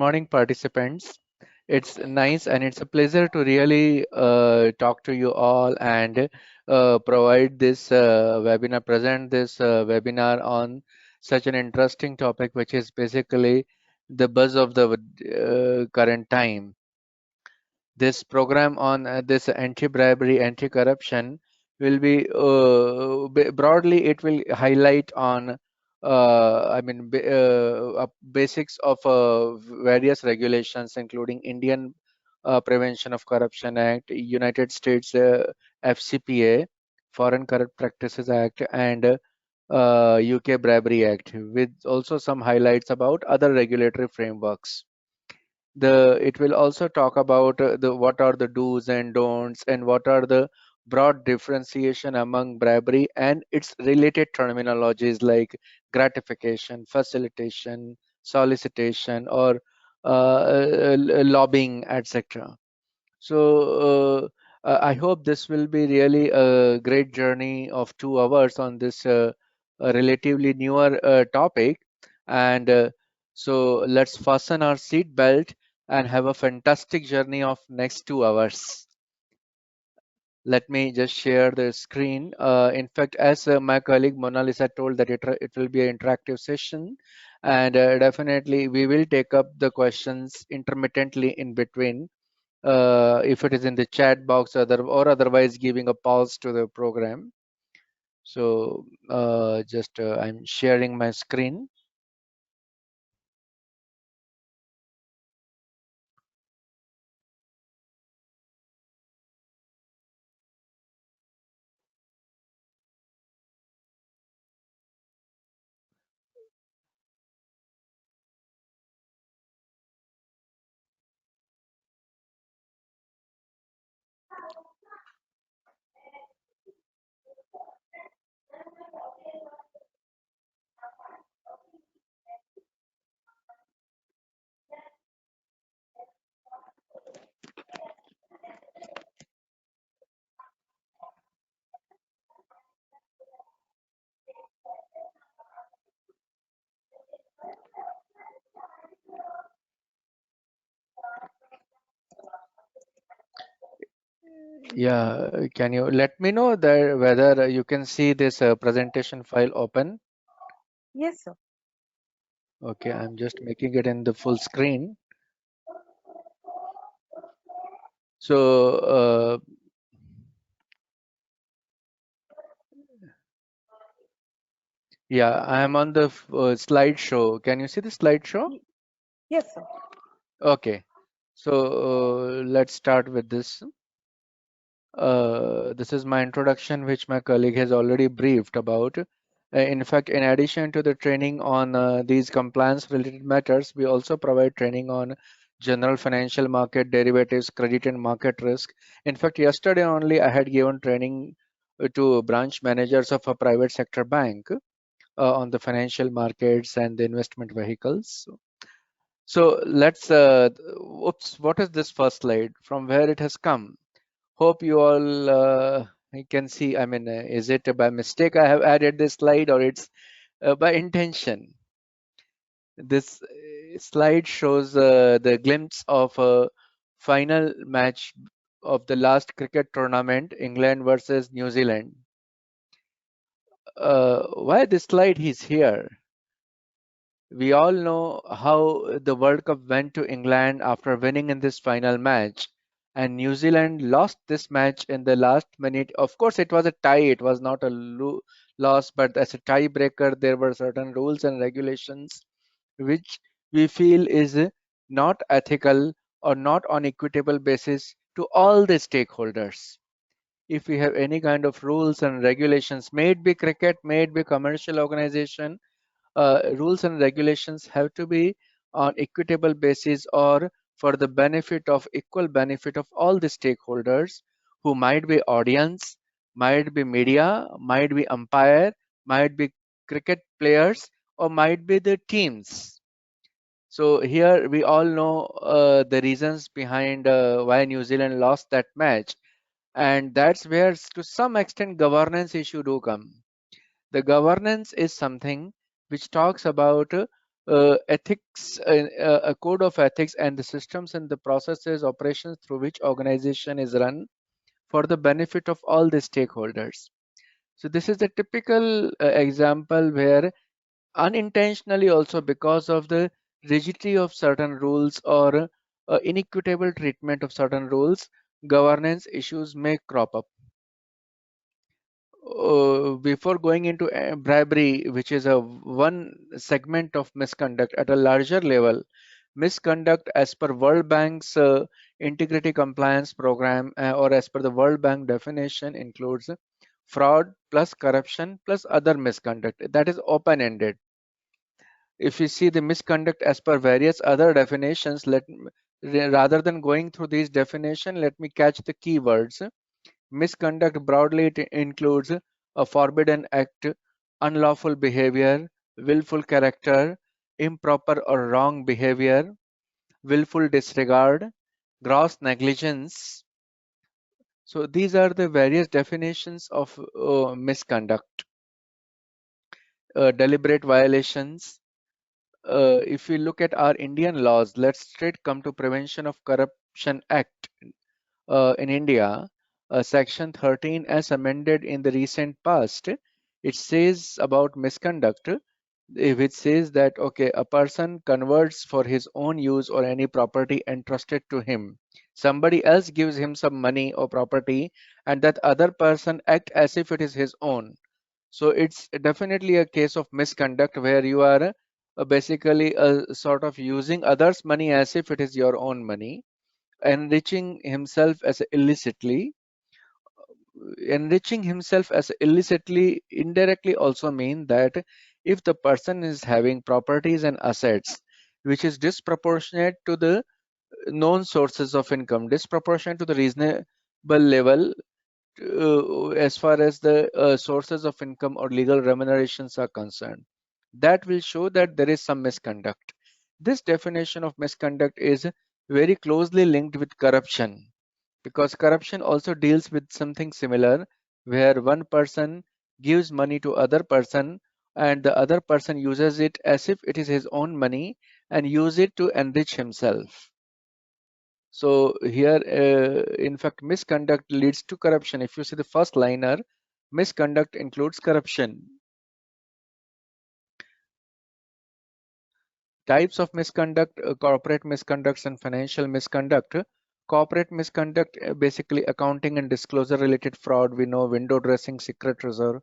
Morning, participants. It's nice and it's a pleasure to really talk to you all and provide this present this webinar on such an interesting topic, which is basically the buzz of the current time. This program on this anti-bribery, anti-corruption will be broadly, it will highlight on basics of various regulations, including Indian Prevention of Corruption Act, United States FCPA, Foreign Corrupt Practices Act, and UK Bribery Act, with also some highlights about other regulatory frameworks. It will also talk about the what are the do's and don'ts, and what are the broad differentiation among bribery and its related terminologies like gratification, facilitation, solicitation, or lobbying, etc. So I hope this will be really a great journey of 2 hours on this relatively newer topic. And let's fasten our seat belt and have a fantastic journey of next 2 hours. Let me just share the screen. In fact, as my colleague Mona Lisa told that it will be an interactive session, and definitely we will take up the questions intermittently in between, if it is in the chat box or otherwise giving a pause to the program. So I'm sharing my screen. Yeah, can you let me know that whether you can see this presentation file open? Yes, sir. Okay, I'm just making it in the full screen. So yeah, I am on the slideshow. Can you see the slideshow? Yes, sir. Okay, so let's start with this. This is my introduction, which my colleague has already briefed about. In fact, in addition to the training on these compliance-related matters, we also provide training on general financial market derivatives, credit and market risk. In fact, yesterday only I had given training to branch managers of a private sector bank on the financial markets and the investment vehicles. So let's, oops, what is this first slide? From where it has come? Hope you all you can see. I mean, is it by mistake I have added this slide, or it's by intention? This slide shows the glimpse of a final match of the last cricket tournament, England versus New Zealand. Why this slide is here? We all know how the World Cup went to England after winning in this final match, and New Zealand lost this match in the last minute. Of course, it was a tie, it was not a loss, but as a tiebreaker, there were certain rules and regulations which we feel is not ethical or not on equitable basis to all the stakeholders. If we have any kind of rules and regulations, may it be cricket, may it be commercial organization, rules and regulations have to be on equitable basis or for the benefit of equal benefit of all the stakeholders, who might be audience, might be media, might be umpire, might be cricket players, or might be the teams. So here we all know the reasons behind why New Zealand lost that match, and that's where to some extent governance issue do come. The governance is something which talks about ethics, a code of ethics, and the systems and the processes, operations through which organization is run for the benefit of all the stakeholders. So this is the typical example where unintentionally also because of the rigidity of certain rules or inequitable treatment of certain rules, governance issues may crop up. Before going into bribery, which is a one segment of misconduct at a larger level, misconduct as per World Bank's integrity compliance program or as per the World Bank definition includes fraud plus corruption plus other misconduct. That is open-ended. If you see the misconduct as per various other definitions, rather than going through these definition, let me catch the keywords. Misconduct broadly it includes a forbidden act, unlawful behavior, willful character, improper or wrong behavior, willful disregard, gross negligence. So these are the various definitions of misconduct. Deliberate violations. If we look at our Indian laws, let's straight come to Prevention of Corruption Act in India, Section 13 as amended in the recent past. It says about misconduct, which says that okay, a person converts for his own use or any property entrusted to him. Somebody else gives him some money or property, and that other person act as if it is his own. So it's definitely a case of misconduct where you are basically sort of using others' money as if it is your own money, enriching himself as illicitly. Enriching himself as illicitly indirectly also mean that if the person is having properties and assets which is disproportionate to the known sources of income, disproportionate to the reasonable level as far as the sources of income or legal remunerations are concerned, that will show that there is some misconduct. This definition of misconduct is very closely linked with corruption, because corruption also deals with something similar where one person gives money to other person and the other person uses it as if it is his own money and use it to enrich himself. So here, in fact, misconduct leads to corruption. If you see the first liner, misconduct includes corruption. Types of misconduct, corporate misconducts and financial misconduct. Corporate misconduct, basically accounting and disclosure related fraud. We know window dressing, secret reserve,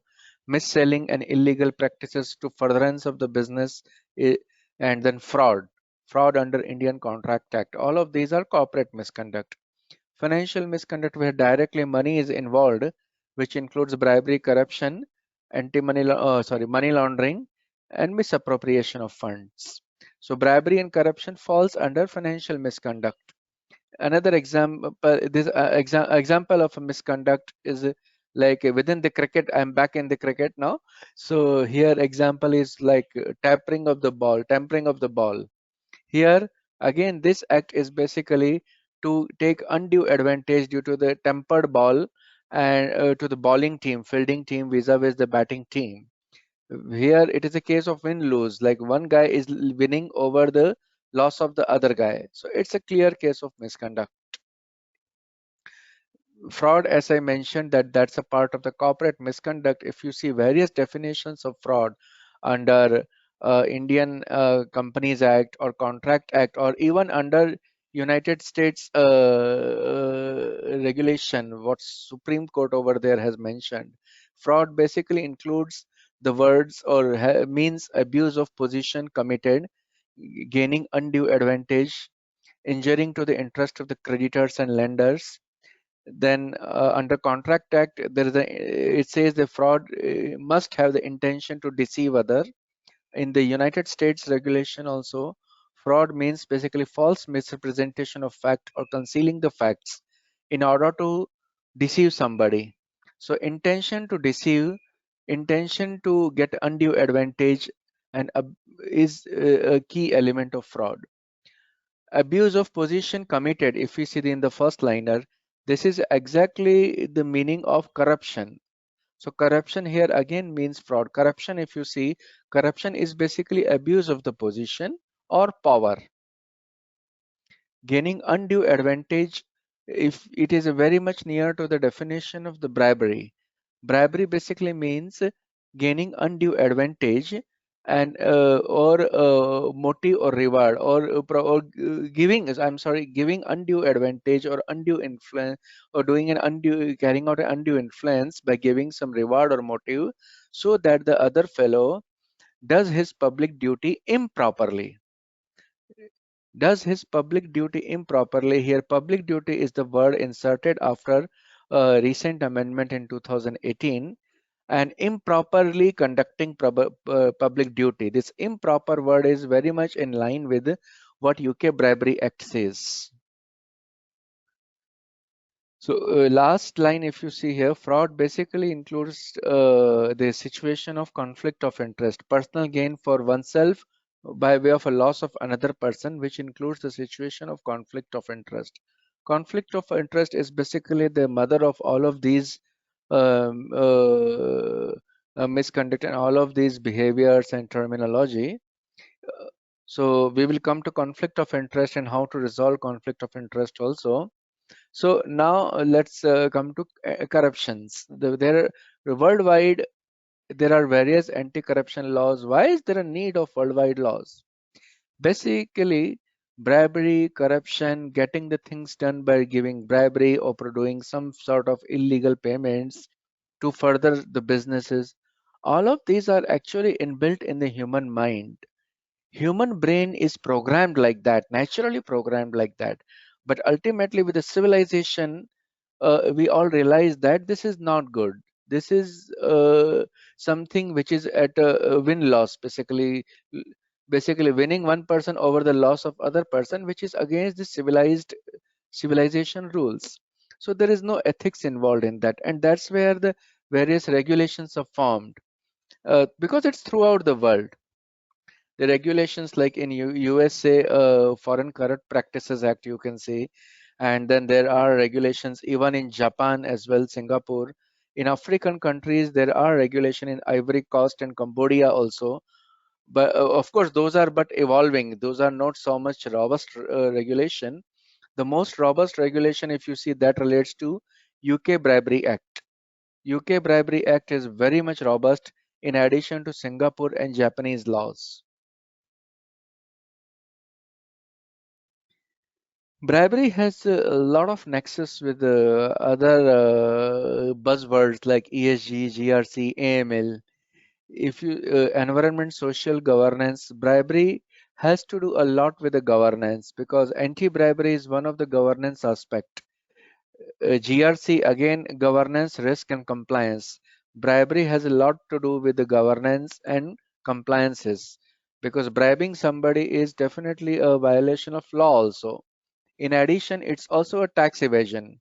mis-selling and illegal practices to furtherance of the business, eh, and then fraud under Indian Contract Act. All of these are corporate misconduct. Financial misconduct where directly money is involved, which includes bribery, corruption, money laundering, and misappropriation of funds. So bribery and corruption falls under financial misconduct. Another example, example of a misconduct is like within the cricket. I'm back in the cricket now. So here example is like tampering of the ball. Here, again, this act is basically to take undue advantage due to the tempered ball and to the bowling team, fielding team vis-a-vis the batting team. Here, it is a case of win-lose, like one guy is winning over the loss of the other guy. So it's a clear case of misconduct. Fraud, as I mentioned, that's a part of the corporate misconduct. If you see various definitions of fraud under Indian Companies Act or Contract Act or even under United States regulation, what Supreme Court over there has mentioned, fraud basically includes the words or means abuse of position committed, gaining undue advantage, injuring to the interest of the creditors and lenders. Then under Contract Act, there is it says the fraud must have the intention to deceive other. In the United States regulation also, fraud means basically false misrepresentation of fact or concealing the facts in order to deceive somebody. So intention to deceive, intention to get undue advantage, and is a key element of fraud. Abuse of position committed, if we see in the first liner, this is exactly the meaning of corruption. So corruption here again means fraud. Corruption, if you see, corruption is basically abuse of the position or power. Gaining undue advantage, if it is very much near to the definition of the bribery. Bribery basically means gaining undue advantage and or motive or reward or giving, I'm sorry, giving undue advantage or undue influence, or doing an undue, carrying out an undue influence by giving some reward or motive so that the other fellow does his public duty improperly. Does his public duty improperly. Here public duty is the word inserted after a recent amendment in 2018, and improperly conducting public duty. This improper word is very much in line with what UK Bribery Act says. So last line, if you see here, fraud basically includes the situation of conflict of interest, personal gain for oneself by way of a loss of another person, which includes the situation of conflict of interest. Conflict of interest is basically the mother of all of these um, uh, misconduct and all of these behaviors and terminology. So we will come to conflict of interest and how to resolve conflict of interest also. So now let's come to corruptions. There worldwide there are various anti-corruption laws. Why is there a need of worldwide laws? Basically, bribery, corruption, getting the things done by giving bribery or doing some sort of illegal payments to further the businesses. All of these are actually inbuilt in the human mind. Human brain is programmed like that, naturally programmed like that. But ultimately, with the civilization, we all realize that this is not good. This is something which is at a win-loss, basically winning one person over the loss of other person, which is against the civilization rules. So there is no ethics involved in that, and that's where the various regulations are formed, because it's throughout the world. The regulations like in USA, Foreign Corrupt Practices Act, you can see, and then there are regulations even in Japan as well, Singapore. In African countries, there are regulation in Ivory Coast and Cambodia also. But of course, those are but evolving. Those are not so much robust regulation. The most robust regulation, if you see, that relates to UK Bribery Act. UK Bribery Act is very much robust in addition to Singapore and Japanese laws. Bribery has a lot of nexus with other buzzwords like ESG, GRC, AML. If you environment, social governance, bribery has to do a lot with the governance because anti-bribery is one of the governance aspect. GRC again, governance, risk, and compliance. Bribery has a lot to do with the governance and compliances because bribing somebody is definitely a violation of law also. In addition, it's also a tax evasion.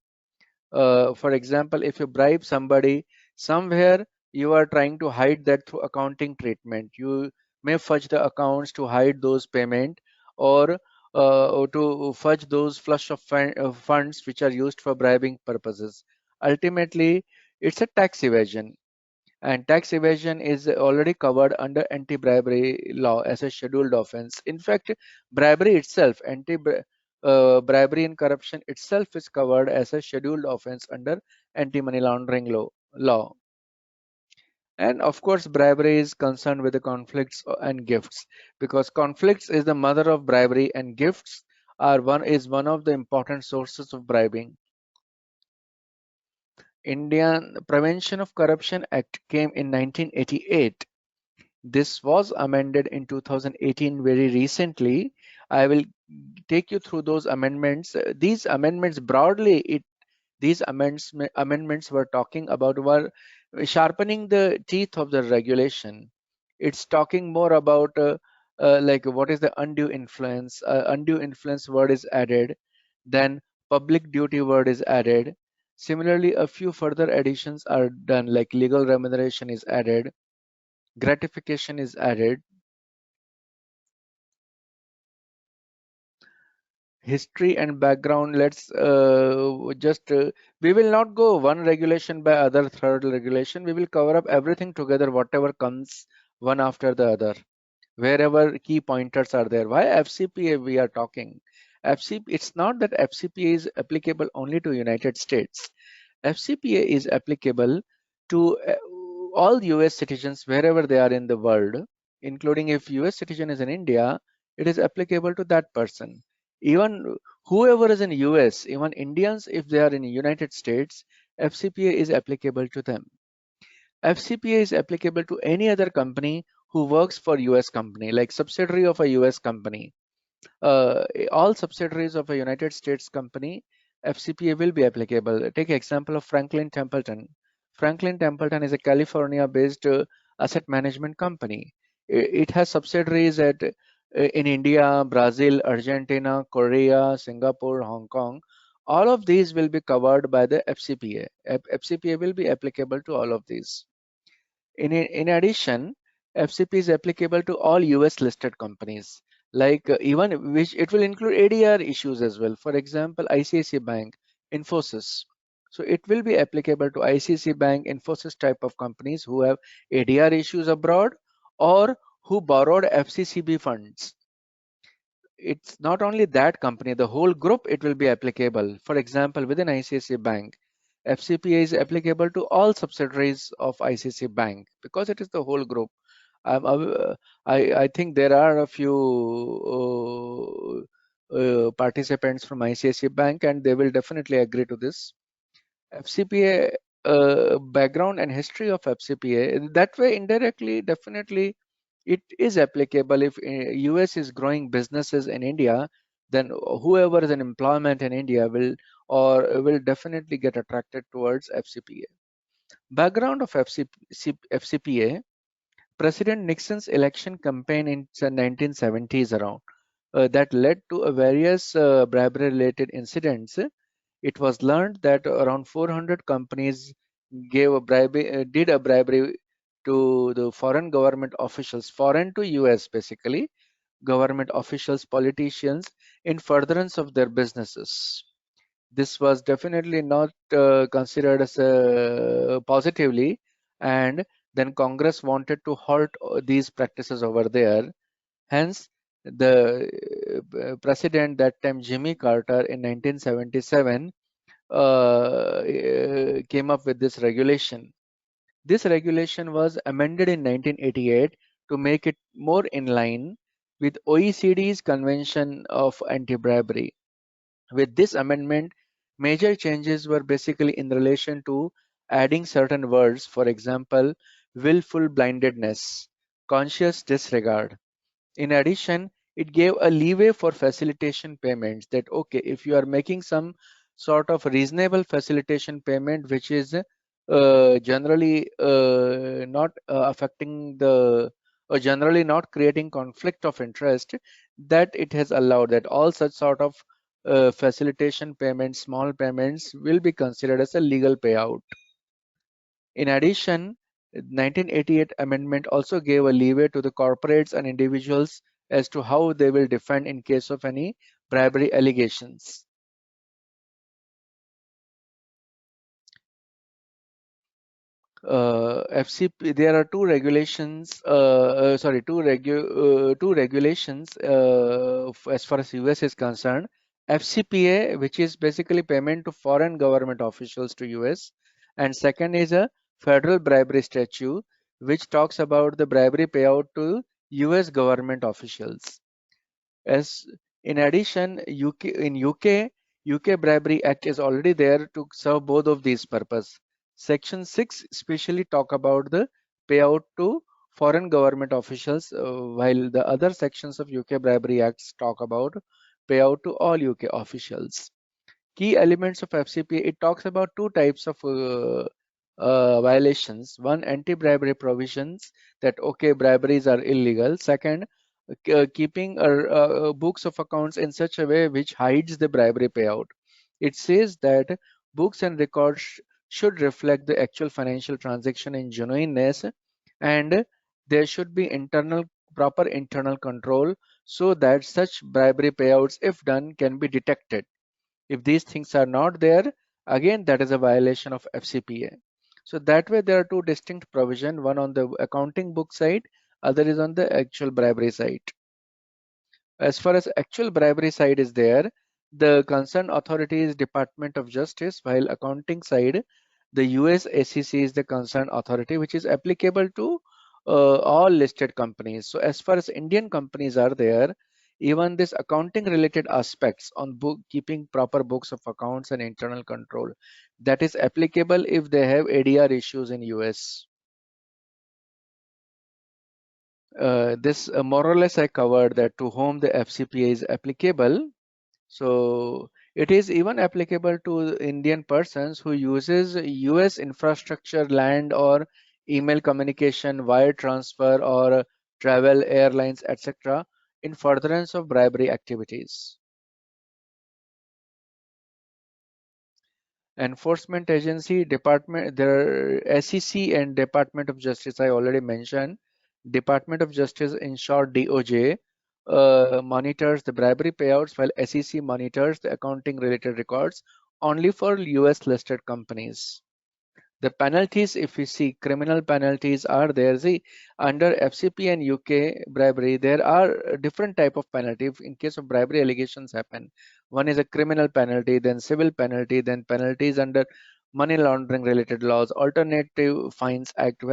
For example, if you bribe somebody somewhere, you are trying to hide that through accounting treatment. You may fudge the accounts to hide those payment, or to fudge those flush of funds which are used for bribing purposes. Ultimately, it's a tax evasion, and tax evasion is already covered under anti-bribery law as a scheduled offense. In fact, bribery itself, bribery and corruption itself is covered as a scheduled offense under anti-money laundering law. And of course, bribery is concerned with the conflicts and gifts, because conflicts is the mother of bribery, and gifts is one of the important sources of bribing. Indian Prevention of Corruption Act came in 1988. This was amended in 2018 very recently. I will take you through those amendments. These amendments broadly, these amendments were talking about were sharpening the teeth of the regulation. It's talking more about like what is the undue influence. Undue influence word is added, then public duty word is added. Similarly, a few further additions are done, like legal remuneration is added, gratification is added. history and background, let's just we will not go one regulation by other third regulation. We will cover up everything together, whatever comes one after the other, wherever key pointers are there. Why FCPA we are talking? FCP, it's not that FCPA is applicable only to United States. FCPA is applicable to all US citizens wherever they are in the world, including if US citizen is in India, it is applicable to that person. Even whoever is in US, even Indians, if they are in United States, FCPA is applicable to them. FCPA is applicable to any other company who works for US company, like subsidiary of a US company. All subsidiaries of a United States company, FCPA will be applicable. Take example of Franklin Templeton. Franklin Templeton is a California-based asset management company. It has subsidiaries in India, Brazil, Argentina, Korea, Singapore, Hong Kong. All of these will be covered by the FCPA. FCPA will be applicable to all of these. In addition, FCP is applicable to all US listed companies, like even which it will include ADR issues as well. For example, ICICI Bank, Infosys. So it will be applicable to ICICI Bank, Infosys type of companies who have ADR issues abroad or who borrowed FCCB funds. It's not only that company, the whole group, it will be applicable. For example, within ICICI Bank, FCPA is applicable to all subsidiaries of ICICI Bank because it is the whole group. I think there are a few participants from ICICI Bank, and they will definitely agree to this. FCPA background and history of FCPA, that way indirectly, definitely it is applicable. If US is growing businesses in India, then whoever is in employment in India will definitely get attracted towards FCPA. Background of FCPA: President Nixon's election campaign in the 1970s around that led to various bribery-related incidents. It was learned that around 400 companies did a bribery to the foreign government officials, foreign to US basically, government officials, politicians, in furtherance of their businesses. This was definitely not considered as positively, and then Congress wanted to halt these practices over there. Hence, the president that time, Jimmy Carter, in 1977, came up with this regulation. This regulation was amended in 1988 to make it more in line with OECD's Convention of Anti-Bribery. With this amendment, major changes were basically in relation to adding certain words, for example, willful blindness, conscious disregard. In addition, it gave a leeway for facilitation payments that, okay, if you are making some sort of reasonable facilitation payment, which is generally not affecting the, or generally not creating conflict of interest, that it has allowed that all such sort of facilitation payments, small payments, will be considered as a legal payout. In addition, 1988 amendment also gave a leeway to the corporates and individuals as to how they will defend in case of any bribery allegations. FCP, there are two regulations, two regulations as far as US is concerned. FCPA, which is basically payment to foreign government officials to US, and second is a federal bribery statute, which talks about the bribery payout to US government officials. As in addition, UK Bribery Act is already there to serve both of these purposes. Section 6 specially talk about the payout to foreign government officials, while the other sections of UK Bribery Acts talk about payout to all UK officials. Key elements of FCPA, it talks about two types of violations. One, anti-bribery provisions, that okay, briberies are illegal. Second, keeping books of accounts in such a way which hides the bribery payout. It says that books and records should reflect the actual financial transaction in genuineness, and there should be internal proper internal control so that such bribery payouts, if done, can be detected. If these things are not there, again, that is a violation of FCPA. So that way, there are two distinct provisions, one on the accounting book side, other is on the actual bribery side. As far as actual bribery side is there, the concerned authority is Department of Justice, while accounting side, the US SEC is the concerned authority, which is applicable to all listed companies. So as far as Indian companies are there, even this accounting related aspects on book keeping proper books of accounts and internal control, that is applicable if they have ADR issues in US. This more or less I covered that to whom the FCPA is applicable. So it is even applicable to Indian persons who uses US infrastructure, land or email communication, wire transfer or travel, airlines, etc. in furtherance of bribery activities. Enforcement agency, department, there SEC and Department of Justice I already mentioned. Department of Justice, in short DOJ, monitors the bribery payouts while SEC monitors the accounting related records only for US listed companies. The penalties, if we see criminal penalties are there. See, under FCP and UK bribery, there are different type of penalty. If in case of bribery allegations happen, one is a criminal penalty, then civil penalty, then penalties under money laundering related laws, Alternative Fines Act,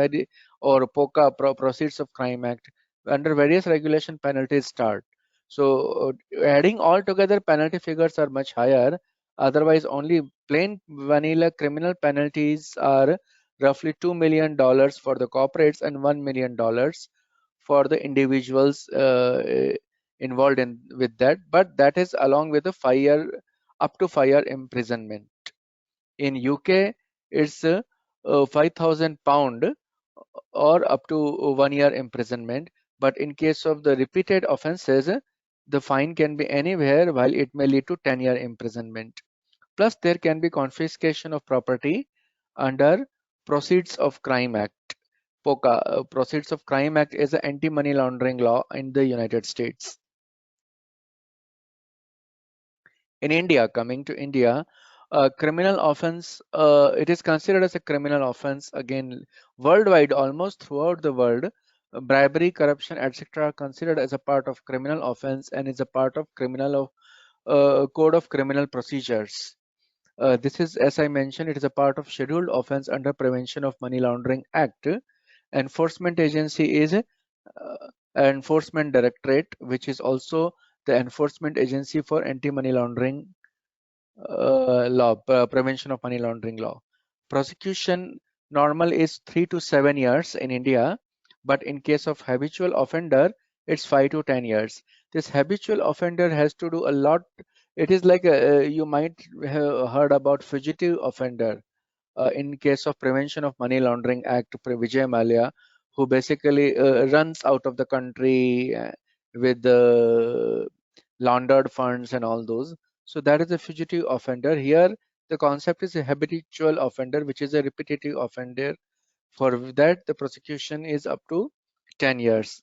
or POCA, Proceeds of Crime Act. Under various regulation, penalties start. So adding all together, penalty figures are much higher. Otherwise, only plain vanilla criminal penalties are roughly $2 million for the corporates and $1 million for the individuals involved in with that. But that is along with a 5 year, up to 5 year imprisonment. In UK, it's £5,000 or up to 1 year imprisonment. But in case of the repeated offences, the fine can be anywhere while it may lead to 10 year imprisonment. Plus, there can be confiscation of property under Proceeds of Crime Act. POCA, Proceeds of Crime Act is an anti-money laundering law in the United States. In India, coming to India, criminal offense, it is considered as a criminal offense again worldwide, almost throughout the world. Bribery, corruption, etc. are considered as a part of criminal offense and is a part of criminal of code of criminal procedures. This is, as I mentioned, it is a part of scheduled offense under Prevention of Money Laundering Act. Enforcement agency is Enforcement Directorate, which is also the enforcement agency for anti-money laundering law, prevention of money laundering law. Prosecution normal is 3 to 7 years in India, but in case of habitual offender, it's 5 to 10 years. This habitual offender has to do a lot. It is like you might have heard about fugitive offender. In case of Prevention of Money Laundering Act, Vijay Mallya, who basically runs out of the country with the laundered funds and all those. So that is a fugitive offender. Here, the concept is a habitual offender, which is a repetitive offender. For that, the prosecution is up to 10 years.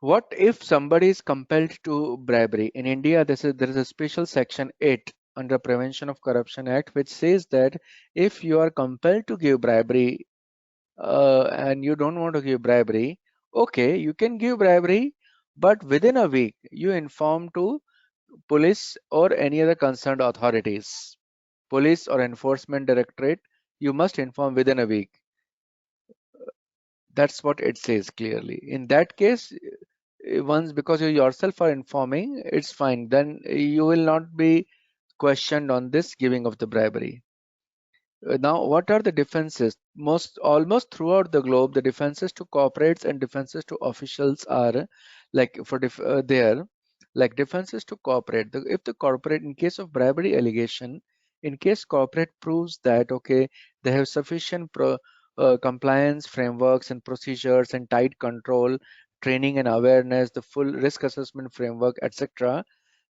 What if somebody is compelled to bribery? In India, there is a special section 8 under Prevention of Corruption Act, which says that if you are compelled to give bribery and you don't want to give bribery, okay, you can give bribery, but within a week, you inform to police or any other concerned authorities, police or enforcement directorate, you must inform within a week. That's what it says clearly. In that case, once because you yourself are informing, it's fine. Then you will not be questioned on this giving of the bribery. Now, what are the defenses? Almost throughout the globe, the defenses to corporates and defenses to officials are like there, like defenses to corporate. If the corporate, in case of bribery allegation, in case corporate proves that okay, they have sufficient compliance frameworks and procedures and tight control, training and awareness, the full risk assessment framework, etc.,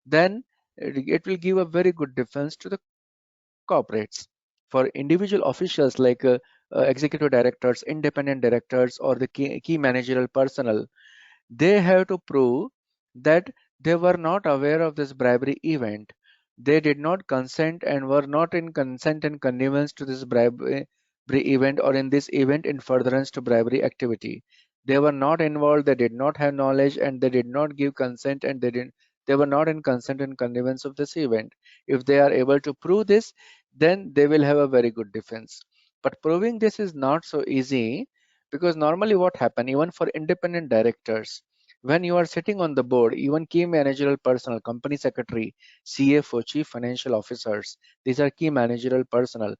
then it will give a very good defense to the corporates. For individual officials like executive directors, independent directors, or the key managerial personnel, they have to prove that they were not aware of this bribery event. They did not consent and were not in consent and connivance to this bribery event, or in this event in furtherance to bribery activity. They were not involved, they did not have knowledge, and they did not give consent, and they were not in consent and connivance of this event. If they are able to prove this, then they will have a very good defense. But proving this is not so easy, because normally what happen, even for independent directors, when you are sitting on the board, even key managerial personnel, company secretary, CFO, chief financial officers, these are key managerial personnel,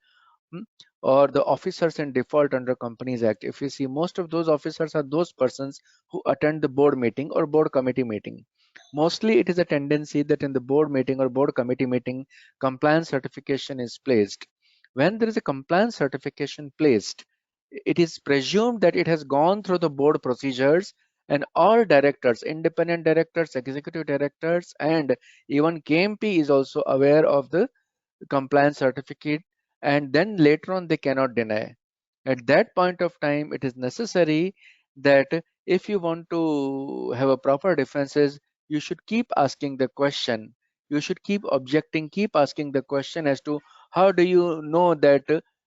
hmm, or the officers in default under Companies Act. If you see, most of those officers are those persons who attend the board meeting or board committee meeting. Mostly it is a tendency that in the board meeting or board committee meeting, compliance certification is placed. When there is a compliance certification placed, it is presumed that it has gone through the board procedures, and all directors, independent directors, executive directors, and even KMP is also aware of the compliance certificate, and then later on they cannot deny. At that point of time, it is necessary that if you want to have a proper defenses, you should keep asking the question. You should keep objecting, keep asking the question as to how do you know that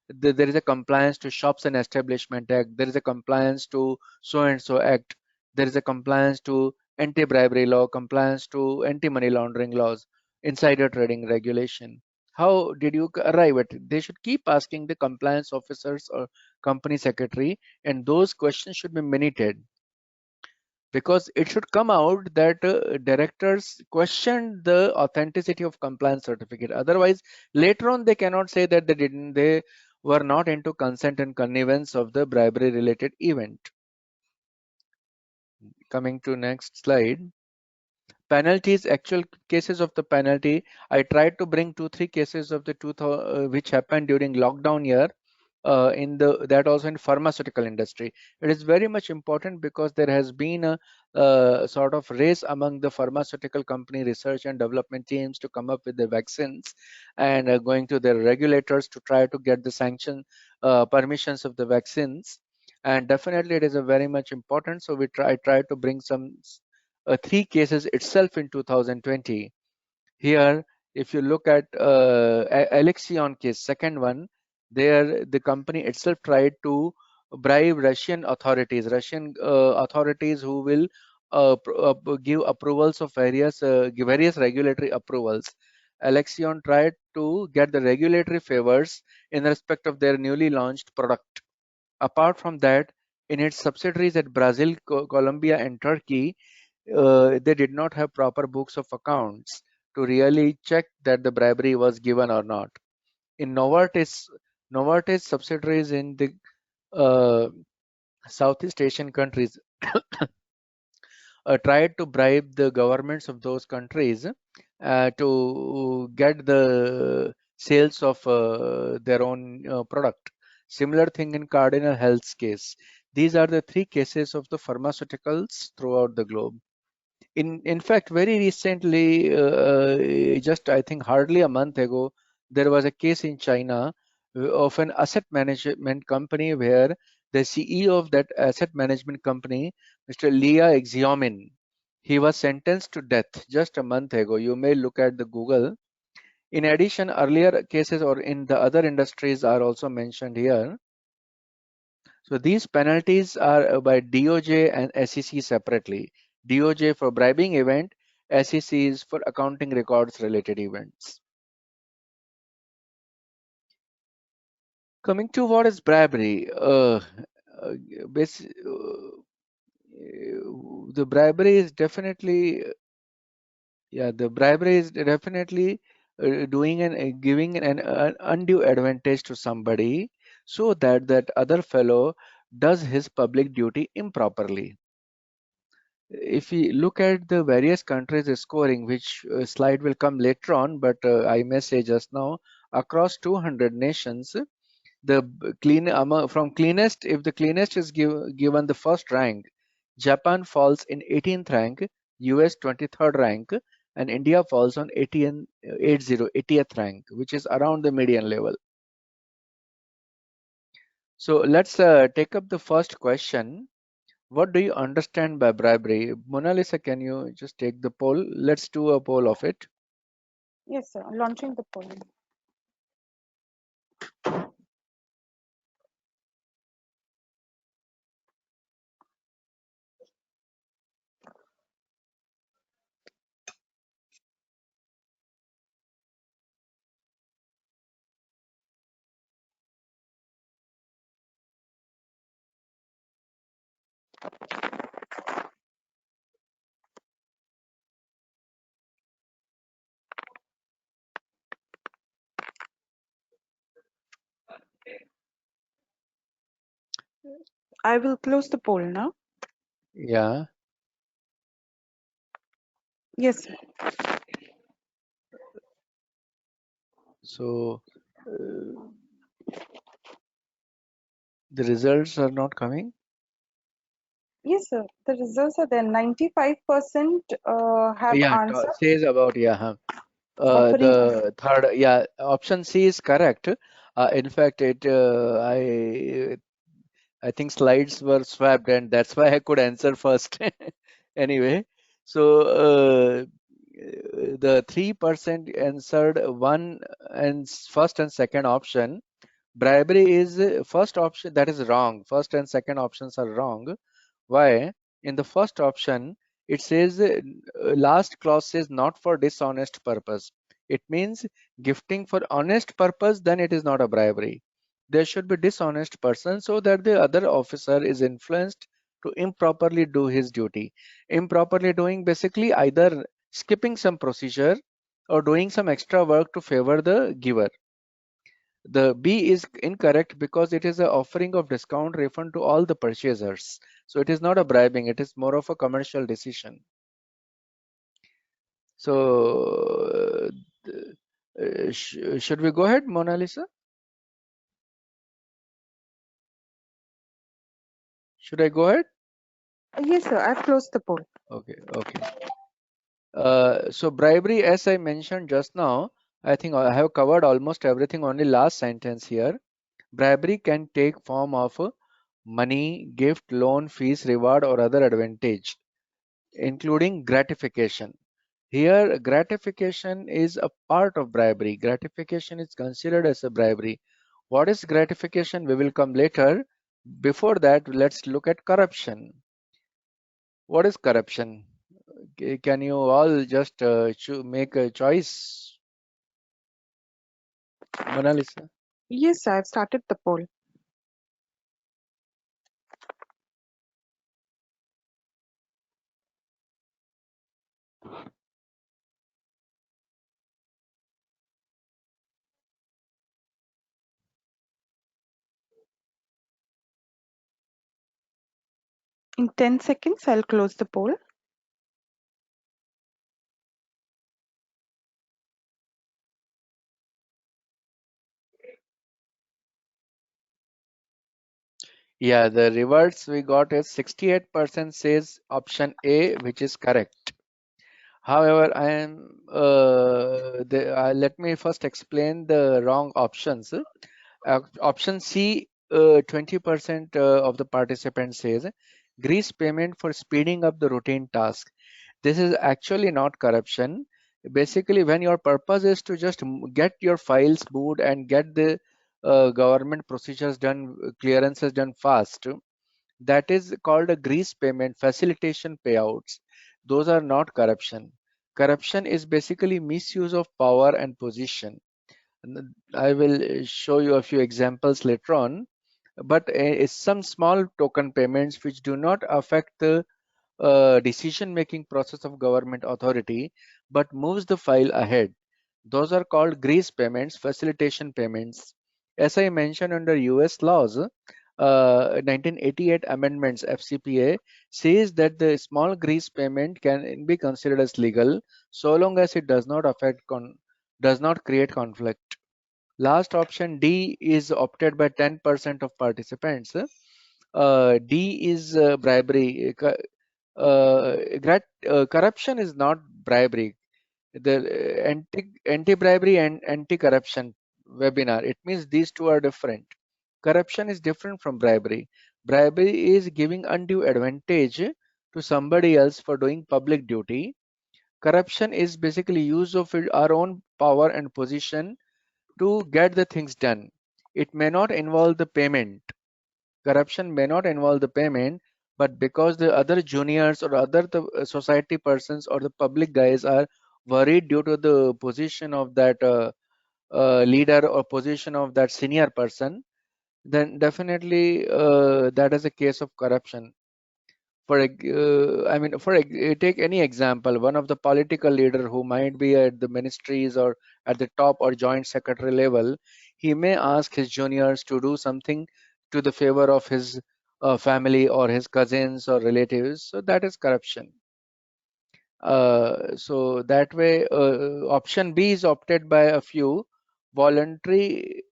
there is a compliance to Shops and Establishment Act, there is a compliance to so and so act, there is a compliance to anti-bribery law, compliance to anti-money laundering laws, insider trading regulation. How did you arrive at it? They should keep asking the compliance officers or company secretary, and those questions should be minuted, because it should come out that directors questioned the authenticity of compliance certificate. Otherwise, later on they cannot say that they were not into consent and connivance of the bribery related event. Coming to next slide. Penalties, actual cases of the penalty. I tried to bring 2-3 cases of the which happened during lockdown year, in the that also in pharmaceutical industry. It is very much important because there has been a sort of race among the pharmaceutical company research and development teams to come up with the vaccines, and going to their regulators to try to get the sanction permissions of the vaccines. And definitely it is a very much important, so I tried to bring some 3 cases itself in 2020. Here, if you look at Alexion case, second one, there the company itself tried to bribe Russian authorities who will give approvals of various regulatory approvals. Alexion tried to get the regulatory favors in respect of their newly launched product. Apart from that, in its subsidiaries at Brazil, Colombia, and Turkey, they did not have proper books of accounts to really check that the bribery was given or not. In Novartis subsidiaries in the uh, Southeast Asian countries tried to bribe the governments of those countries to get the sales of their own product. Similar thing in Cardinal Health's case. These are the 3 cases of the pharmaceuticals throughout the globe. In fact, very recently, just I think hardly a month ago, there was a case in China of an asset management company where the CEO of that asset management company, Mr. Lia Xiaomin, he was sentenced to death just a month ago. You may look at the Google. In addition, earlier cases or in the other industries are also mentioned here. So these penalties are by DOJ and SEC separately. DOJ for bribing event, SEC is for accounting records related events. Coming to what is bribery, the bribery is definitely, yeah, the bribery is definitely doing and giving an undue advantage to somebody so that that other fellow does his public duty improperly. If we look at the various countries scoring, which slide will come later on, but I may say just now, across 200 nations, the from cleanest, if the cleanest is given the first rank, Japan falls in 18th rank, US 23rd rank, and India falls on 80th rank, which is around the median level. So let's take up the first question. What do you understand by bribery? Mona Lisa, can you just take the poll? Let's do a poll of it. Yes, sir. Launching the poll. I will close the poll now. Yeah. Yes, sir. So the results are not coming. Yes, sir. The results are there. 95% have Yeah, answered says about yeah. offering. The third, yeah, option C is correct. In fact, I think slides were swapped, and that's why I could answer first. Anyway, so the 3% answered one and first and second option. Bribery is first option, that is wrong. First and second options are wrong. Why? In the first option, it says last clause says not for dishonest purpose. It means gifting for honest purpose, then it is not a bribery. There should be dishonest person so that the other officer is influenced to improperly do his duty. Improperly doing basically either skipping some procedure or doing some extra work to favor the giver. The B is incorrect because it is a offering of discount refund to all the purchasers. So it is not a bribing, it is more of a commercial decision. So should we go ahead, Mona Lisa? Should I go ahead? Yes, sir. I've closed the poll. Okay, okay. So bribery, as I mentioned just now, I think I have covered almost everything, only last sentence here. Bribery can take form of money, gift, loan, fees, reward, or other advantage, including gratification. Here, gratification is a part of bribery. Gratification is considered as a bribery. What is gratification? We will come later. Before that, let's look at corruption. What is corruption? Can you all just make a choice? Mona Lisa? Yes, sir. I've started the poll. In 10 seconds, I'll close the poll. Yeah, the rewards we got is 68% says option A, which is correct. However, I am let me first explain the wrong options. Option C, 20% of the participants says grease payment for speeding up the routine task. This is actually not corruption. Basically, when your purpose is to just get your files moved and get the government procedures done, clearances done fast, that is called a grease payment, facilitation payouts. Those are not corruption. Corruption is basically misuse of power and position. I will show you a few examples later on, but some small token payments which do not affect the decision-making process of government authority, but moves the file ahead. Those are called grease payments, facilitation payments. As I mentioned, under US laws, 1988 amendments FCPA says that the small grease payment can be considered as legal so long as it does not does not create conflict. Last option D is opted by 10% of participants. D is bribery. Corruption is not bribery. The anti-bribery and anti-corruption webinar. It means these two are different. Corruption is different from bribery. Bribery is giving undue advantage to somebody else for doing public duty. Corruption is basically use of our own power and position to get the things done. It may not involve the payment. Corruption may not involve the payment, but because the other juniors or other society persons or the public guys are worried due to the position of that leader or position of that senior person, then definitely that is a case of corruption. Take any example, one of the political leader who might be at the ministries or at the top or joint secretary level, he may ask his juniors to do something to the favor of his family or his cousins or relatives. So that is corruption. So that way, option B is opted by a few, voluntary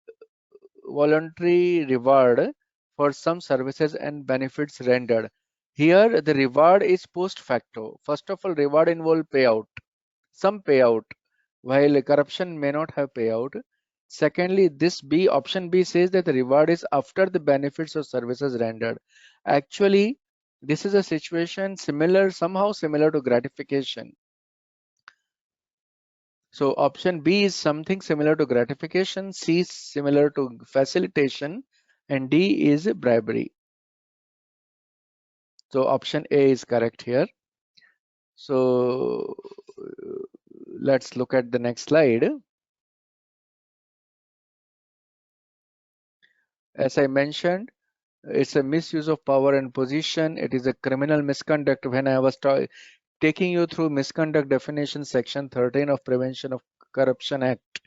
voluntary reward for some services and benefits rendered. Here, the reward is post facto. First of all, reward involve payout, some payout, while corruption may not have payout. Secondly, this B option B says that the reward is after the benefits or services rendered. Actually, this is a situation similar, somehow similar to gratification. So option B is something similar to gratification, C is similar to facilitation, and D is bribery. So option A is correct here. So let's look at the next slide. As I mentioned, it's a misuse of power and position. It is a criminal misconduct. When I was taking you through misconduct definition, section 13 of Prevention of Corruption Act,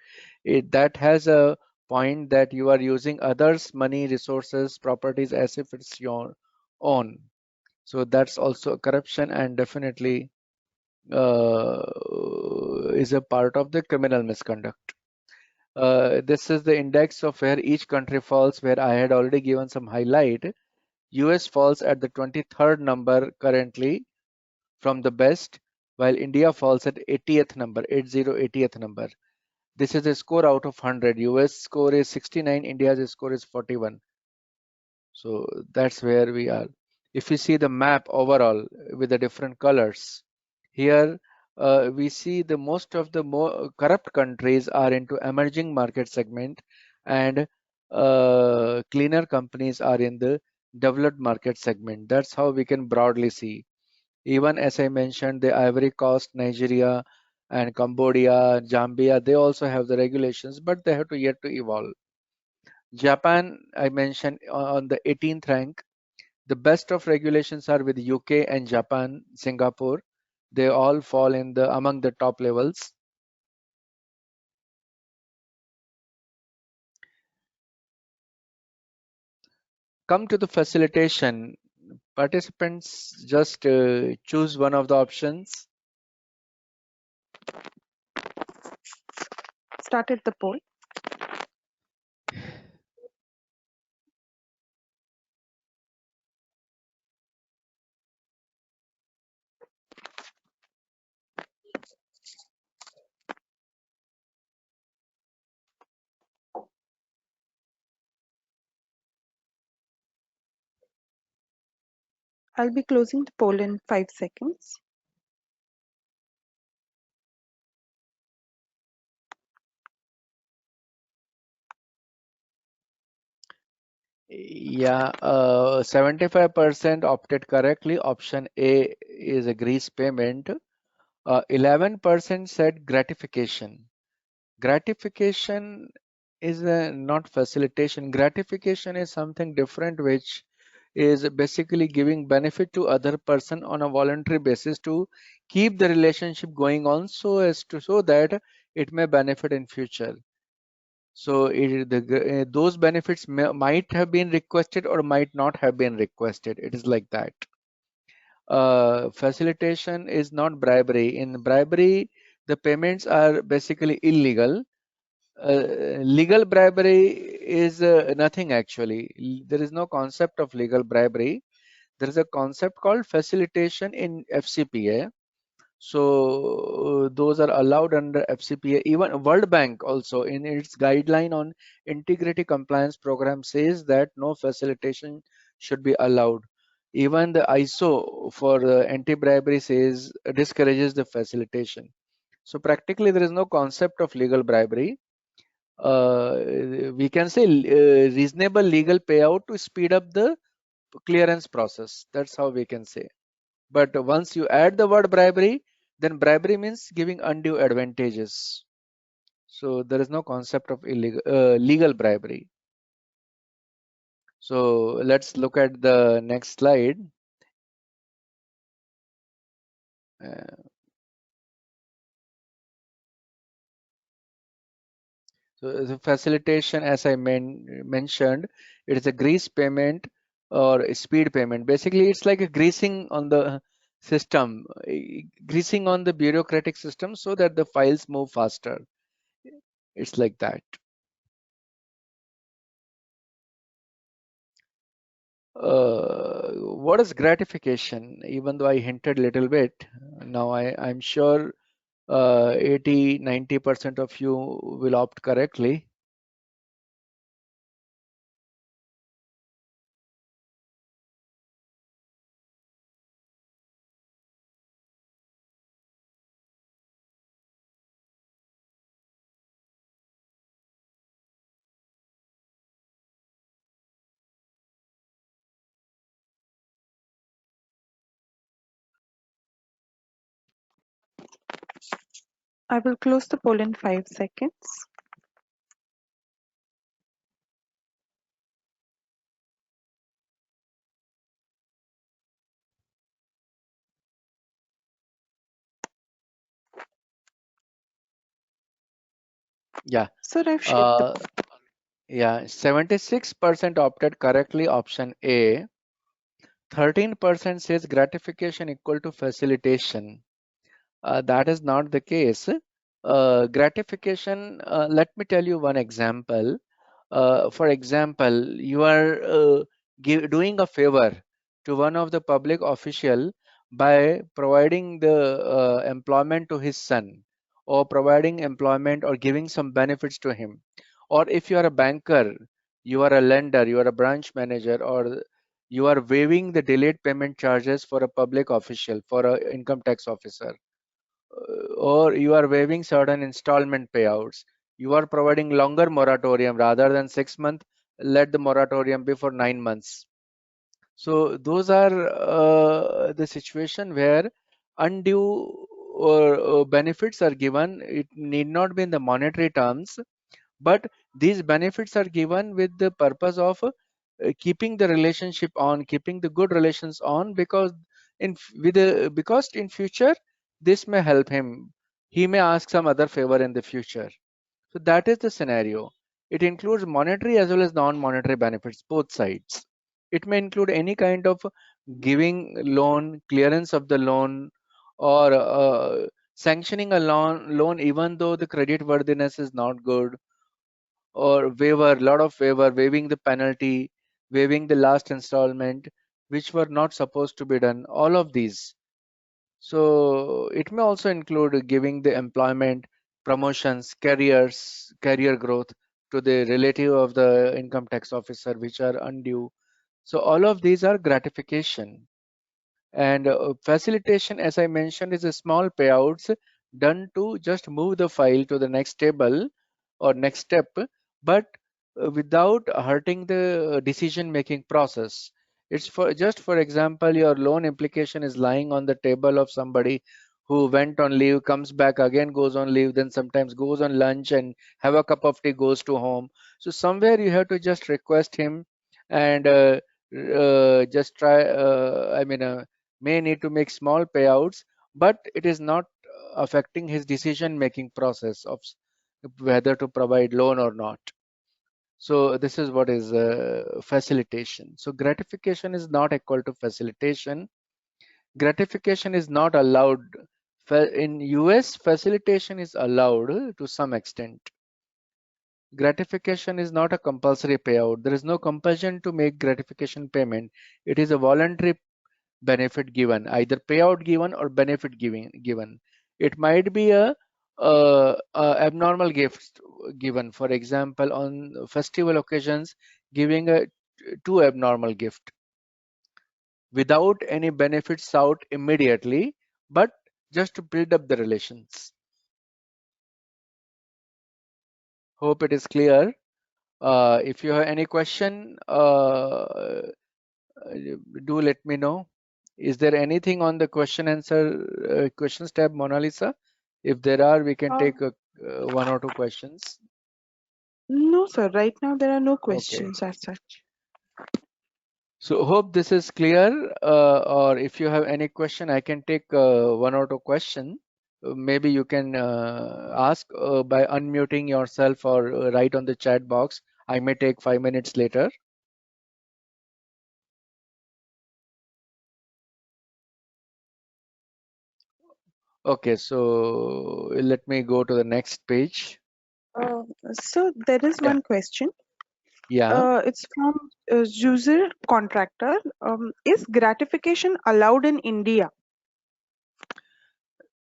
that has a point that you are using others' money, resources, properties as if it's your own. So that's also corruption and definitely uh, is a part of the criminal misconduct. This is the index of where each country falls, where I had already given some highlight. US falls at the 23rd number currently from the best, while India falls at 80th number, 80th number. This is a score out of 100. US score is 69, India's score is 41. So that's where we are. If you see the map overall with the different colors, here we see the most of the more corrupt countries are into emerging market segment, and cleaner companies are in the developed market segment. That's how we can broadly see. Even as I mentioned, the Ivory Coast, Nigeria, and Cambodia, Zambia, they also have the regulations, but they have to yet to evolve. Japan, I mentioned on the 18th rank. The best of regulations are with UK and Japan, Singapore. They all fall in the among the top levels. Come to the facilitation. Participants just choose one of the options. Started the poll. I'll be closing the poll in 5 seconds. Yeah, 75% opted correctly. Option A is a grease payment. 11% said gratification. Gratification is not facilitation. Gratification is something different, which is basically giving benefit to other person on a voluntary basis to keep the relationship going on so that it may benefit in future. So those benefits might have been requested or might not have been requested. It is like that. Facilitation is not bribery. In bribery, the payments are basically illegal. Legal bribery is nothing actually. There is no concept of legal bribery. There is a concept called facilitation in FCPA. So those are allowed under FCPA. Even World Bank also in its guideline on integrity compliance program says that no facilitation should be allowed. Even the ISO for anti-bribery says discourages the facilitation. So practically there is no concept of legal bribery. We can say reasonable legal payout to speed up the clearance process. That's how we can say. But once you add the word bribery, then bribery means giving undue advantages. So there is no concept of illegal legal bribery. So let's look at the next slide. Uh, so the facilitation, as I mentioned, it is a grease payment or a speed payment. Basically, it's like a greasing on the system, greasing on the bureaucratic system so that the files move faster. It's like that. What is gratification? Even though I hinted a little bit, now I'm sure 80-90% of you will opt correctly. I will close the poll in 5 seconds. Yeah, Sir, I've shared the uh, poll. yeah, 76% opted correctly option A. 13% says gratification equal to facilitation. That is not the case. Gratification, let me tell you one example. For example, you are doing a favor to one of the public official by providing the employment to his son, or providing employment or giving some benefits to him. Or if you are a banker, you are a lender, you are a branch manager, or you are waiving the delayed payment charges for a public official, for a income tax officer, or you are waiving certain installment payouts. You are providing longer moratorium rather than 6 months. Let the moratorium be for 9 months. So those are the situation where undue or benefits are given. It need not be in the monetary terms, but these benefits are given with the purpose of keeping the relationship on, keeping the good relations on, because because in future this may help him. He may ask some other favor in the future. So that is the scenario. It includes monetary as well as non-monetary benefits, both sides. It may include any kind of giving loan, clearance of the loan, or sanctioning a loan even though the credit worthiness is not good, or waiver, lot of waiver, waiving the penalty, waiving the last installment, which were not supposed to be done. All of these. So it may also include giving the employment, promotions, career growth to the relative of the income tax officer, which are undue. So all of these are gratification. And facilitation, as I mentioned, is a small payouts done to just move the file to the next table or next step, but without hurting the decision making process. It's for just, for example, your loan application is lying on the table of somebody who went on leave, comes back again, goes on leave, then sometimes goes on lunch and have a cup of tea, goes to home. So somewhere you have to just request him and just try, may need to make small payouts, but it is not affecting his decision making process of whether to provide loan or not. So this is what is facilitation. So gratification is not equal to facilitation. Gratification is not allowed. In US, facilitation is allowed to some extent. Gratification is not a compulsory payout. There is no compulsion to make gratification payment. It is a voluntary benefit given, either payout given or benefit given. It might be a abnormal gift given. For example, on festival occasions, giving a too abnormal gift without any benefits out immediately, but just to build up the relations. Hope it is clear. If you have any question, do let me know. Is there anything on the questions tab, Mona Lisa? If there are, we can Uh, take one or two questions. no, sir. Right now there are no Okay. questions as such. So hope this is clear. Or if you have any question, I can take one or two question. Maybe you can ask by unmuting yourself or write on the chat box. I may take 5 minutes later. Okay, so let me go to the next page. Uh, so there is Yeah, one question. yeah. It's from user contractor. Is gratification allowed in India?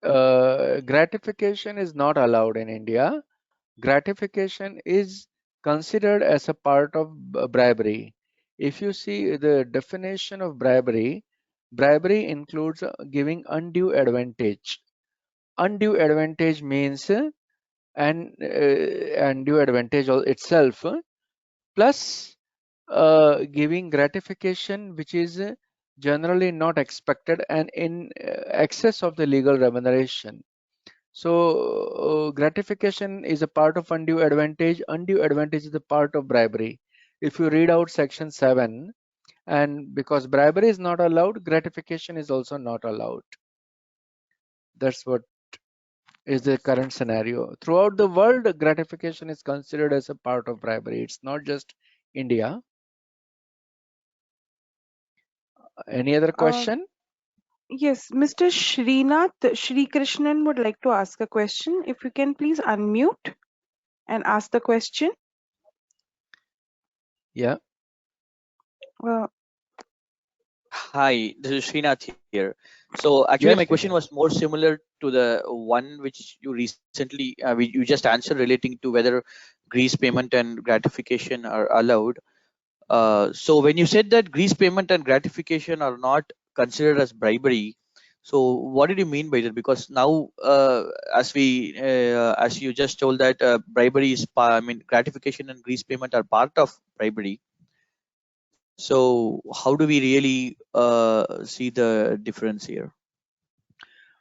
Gratification is not allowed in India. Gratification is considered as a part of bribery. If you see the definition of bribery, bribery includes giving undue advantage. Undue advantage means undue advantage itself plus giving gratification which is generally not expected and in excess of the legal remuneration. So gratification is a part of undue advantage. Undue advantage is a part of bribery. If you read out section 7, and because bribery is not allowed, gratification is also not allowed. That's what is the current scenario. Throughout the world, gratification is considered as a part of bribery. It's not just India. Any other Uh, question? yes, Mr. Srinath Shri Krishnan would like to ask a question. If you can please unmute and ask the question. Yeah. Uh, Hi, this is Srinath here. So actually, my Yes, question Srinath. was more similar to the one which you recently, you just answered relating to whether grease payment and gratification are allowed. So when you said that grease payment and gratification are not considered as bribery, so what did you mean by that? Because now, as you just told that bribery is, I mean, gratification and grease payment are part of bribery. So how do we really see the difference here?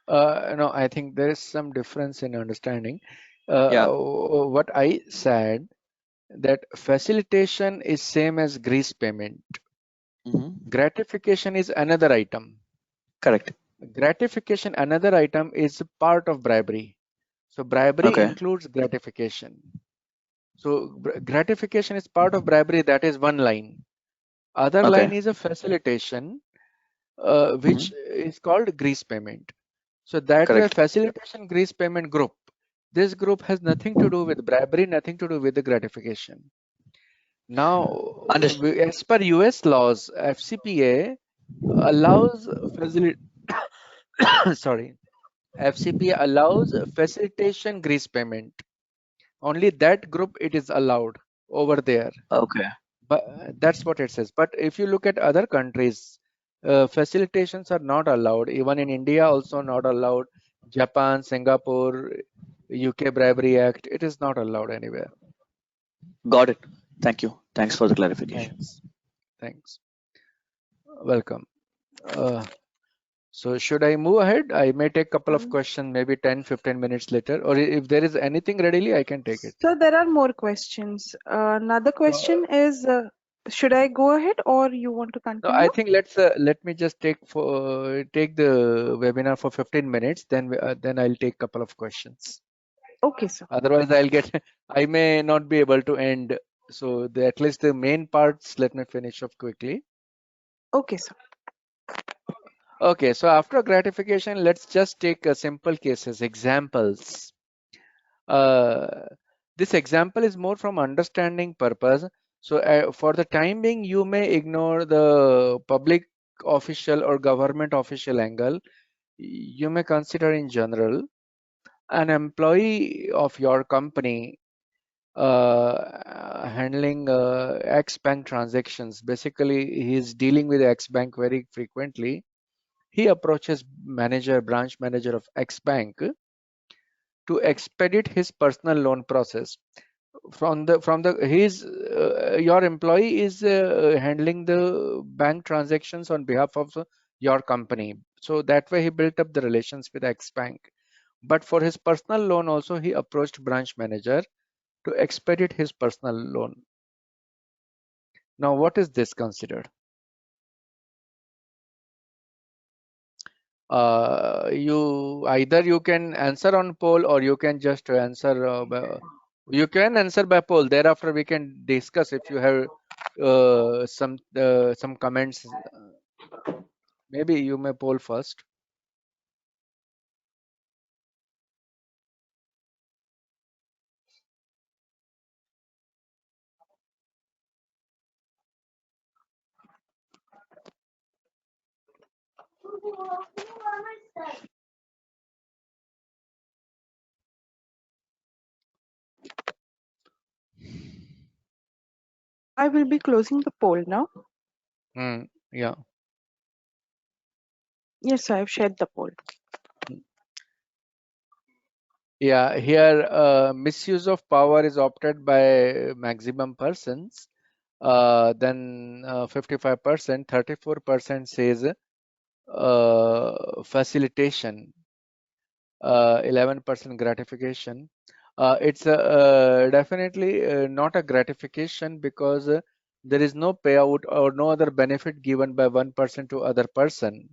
No, I think there is some difference in understanding. Yeah. What I said that facilitation is same as grease payment. Hmm. Gratification is another item. Correct. Gratification, another item, is part of bribery. So bribery Okay. includes gratification. So gratification is part of bribery. That is one line. Other Okay. line is a facilitation, Hmm. which is called grease payment. So that way, Correct. facilitation grease payment group. This group has nothing to do with bribery, nothing to do with the gratification. Now, Understood. as per US laws, FCPA allows facility. Sorry, FCPA allows facilitation grease payment. Only that group it is allowed over there. Okay. But that's what it says. But if you look at other countries, facilitations are not allowed. Even in India, also not allowed. Japan, Singapore, UK Bribery Act, it is not allowed anywhere. Got it. Thank you. Thanks for the clarification. Thanks. Thanks. Welcome. Uh, so should I move ahead? I may take a couple of um, questions, maybe 10, 15 minutes later. Or if there is anything readily, I can take it. so there are more questions. Another Uh, question is, should I go ahead or you want to no, I continue? think let me just take the webinar for 15 minutes. Then I'll take a couple of questions. Okay, sir. Otherwise, I may not be able to end. So at least the main parts, let me finish off quickly. Okay, sir. Okay, so after gratification, let's just take simple cases, examples. Uh, this example is more from understanding purpose. So for the time being, you may ignore the public official or government official angle, you may consider in general an employee of your company handling X bank transactions. Basically, he's dealing with X bank very frequently. He approaches branch manager of X bank to expedite his personal loan process. Your employee is handling the bank transactions on behalf of your company. So that way he built up the relations with X bank. But for his personal loan also, he approached branch manager to expedite his personal loan. Now, what is this considered? You can answer on poll, or you can just answer. You can answer by poll. Thereafter, we can discuss if you have some comments. Maybe you may poll first. I will be closing the poll now. Yeah. Yes, I have shared the poll. Yeah, here misuse of power is opted by maximum persons. Then 55%, 34% says facilitation, 11% gratification. It's definitely not a gratification, because there is no payout or no other benefit given by one person to other person.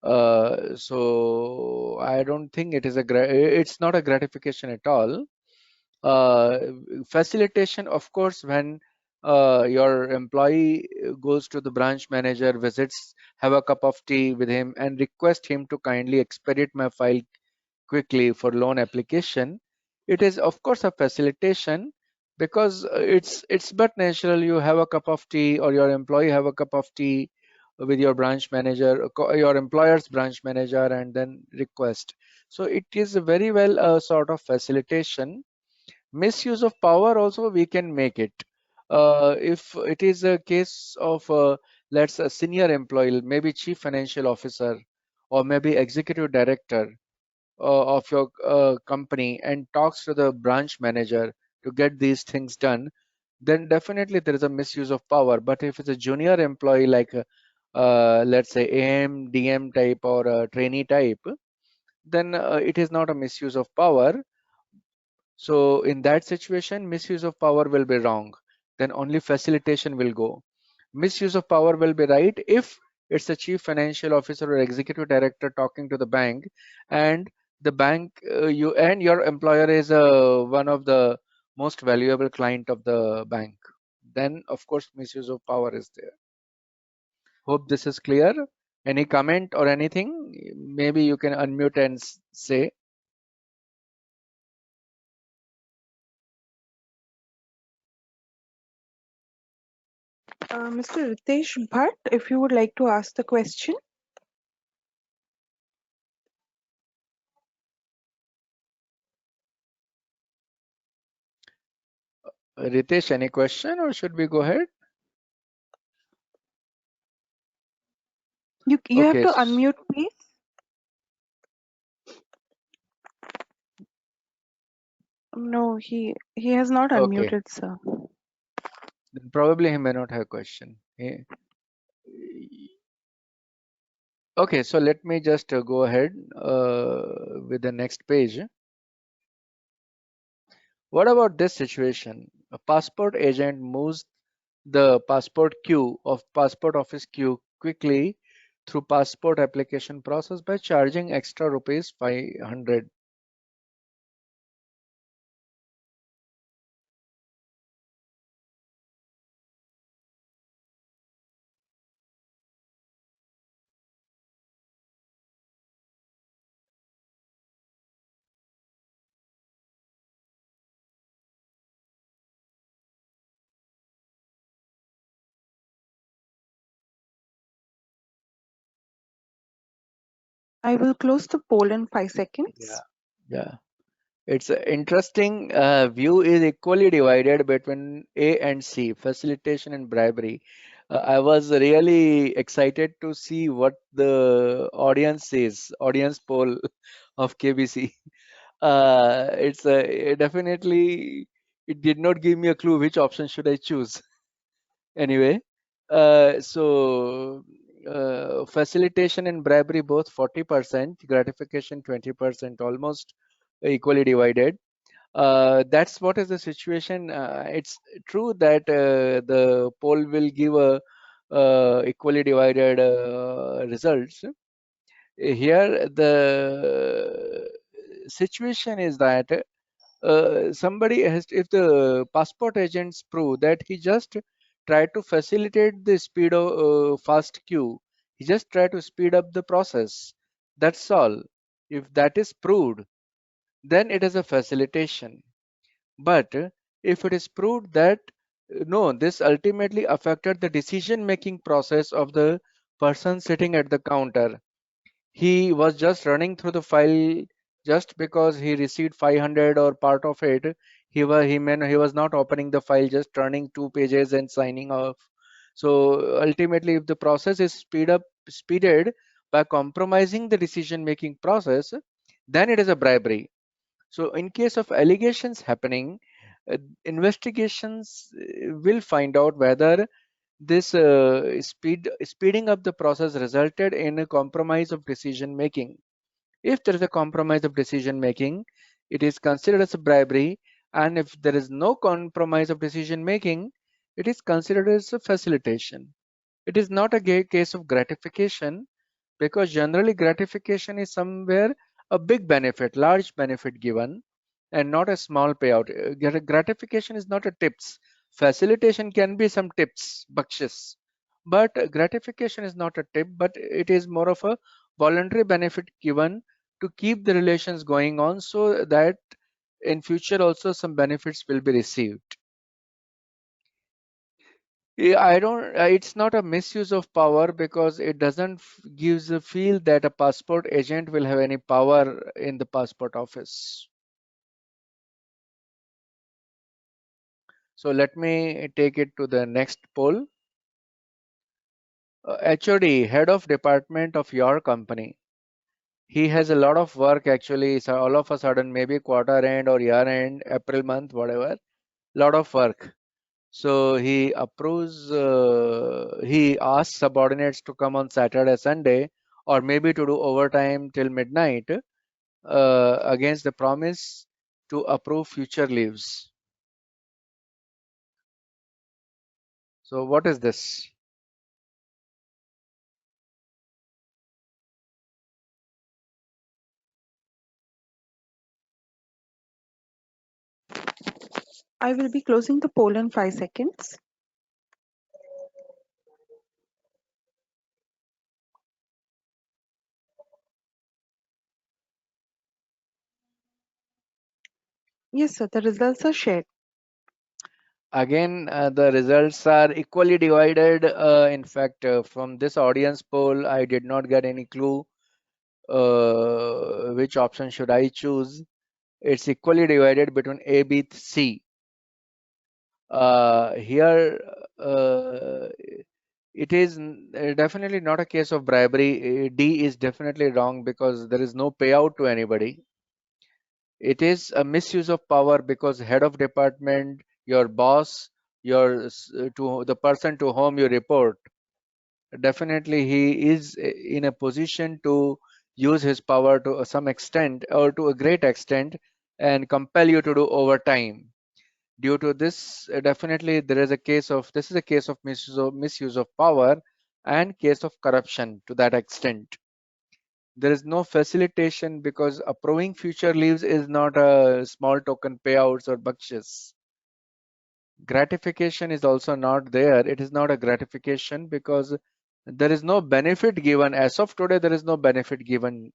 So I don't think it's not a gratification at all. Uh, Facilitation, of course, when your employee goes to the branch manager, visits, have a cup of tea with him, and request him to kindly expedite my file quickly for loan application, it is of course a facilitation, because it's but natural you have a cup of tea, or your employee have a cup of tea with your branch manager, your employer's branch manager, and then request. So it is a very well sort of facilitation. Misuse of power also we can make it. If it is a case of let's a senior employee, maybe chief financial officer, or maybe executive director of your company, and talks to the branch manager to get these things done, then definitely there is a misuse of power. But if it's a junior employee, like let's say AM, DM type, or a trainee type, then it is not a misuse of power. So in that situation, misuse of power will be wrong. Then only facilitation will go. Misuse of power will be right if it's a chief financial officer or executive director talking to the bank, and the bank, you and your employer is one of the most valuable client of the bank. Then of course misuse of power is there. Hope this is clear. Any comment or anything? Maybe you can unmute and say. Mr. Ritesh Bhatt, if you would like to ask the question. Ritesh, any question, or should we go ahead? You have Okay. to unmute, please. No, he has not Okay. unmuted, sir. Then probably he may not have a question. Okay, so let me just go ahead with the next page. What about this situation? A passport agent moves the passport queue of passport office queue quickly through passport application process by charging extra rupees 500. I will close the poll in 5 seconds. Yeah. It's a interesting. View is equally divided between A and C, facilitation and bribery. I was really excited to see what the audience says, audience poll of KBC. It's definitely, it did not give me a clue which option should I choose. Anyway, facilitation and bribery both 40%, gratification 20%, almost equally divided. That's what is the situation. It's true that the poll will give a equally divided results. Here the situation is that somebody has, if the passport agents prove that he just tried to facilitate the speed of fast queue, he just tried to speed up the process, that's all. If that is proved, then it is a facilitation. But if it is proved that no, this ultimately affected the decision making process of the person sitting at the counter, he was just running through the file just because he received 500 or part of it. He was not opening the file, just turning 2 pages and signing off. So ultimately, if the process is speeded by compromising the decision making process, then it is a bribery. So in case of allegations happening, investigations will find out whether this speeding up the process resulted in a compromise of decision making. If there is a compromise of decision making, it is considered as a bribery, and if there is no compromise of decision making, it is considered as a facilitation. It is not a case of gratification, because generally gratification is somewhere a big benefit, large benefit given, and not a small payout. Gratification is not a tips. Facilitation can be some tips, bakshis, but gratification is not a tip, but it is more of a voluntary benefit given to keep the relations going on, so that in future also some benefits will be received. Yeah, I don't. It's not a misuse of power, because it doesn't gives a feel that a passport agent will have any power in the passport office. So let me take it to the next poll. HOD, head of department of your company. He has a lot of work actually. So all of a sudden, maybe quarter end or year end, April month, whatever, lot of work. So he approves, he asks subordinates to come on Saturday, Sunday, or maybe to do overtime till midnight against the promise to approve future leaves. So what is this? I will be closing the poll in 5 seconds. Yes, sir, the results are shared. Again, the results are equally divided. In fact, from this audience poll, I did not get any clue which option should I choose. It's equally divided between A, B, C. Here, it is definitely not a case of bribery. D is definitely wrong, because there is no payout to anybody. It is a misuse of power, because head of department, your boss, to the person to whom you report, definitely he is in a position to use his power to some extent or to a great extent and compel you to do overtime. Due to this, definitely there is a case of, this is a case of misuse of power and case of corruption to that extent. There is no facilitation, because approving future leaves is not a small token payouts or bakshis. Gratification is also not there. It is not a gratification, because there is no benefit given. As of today, there is no benefit given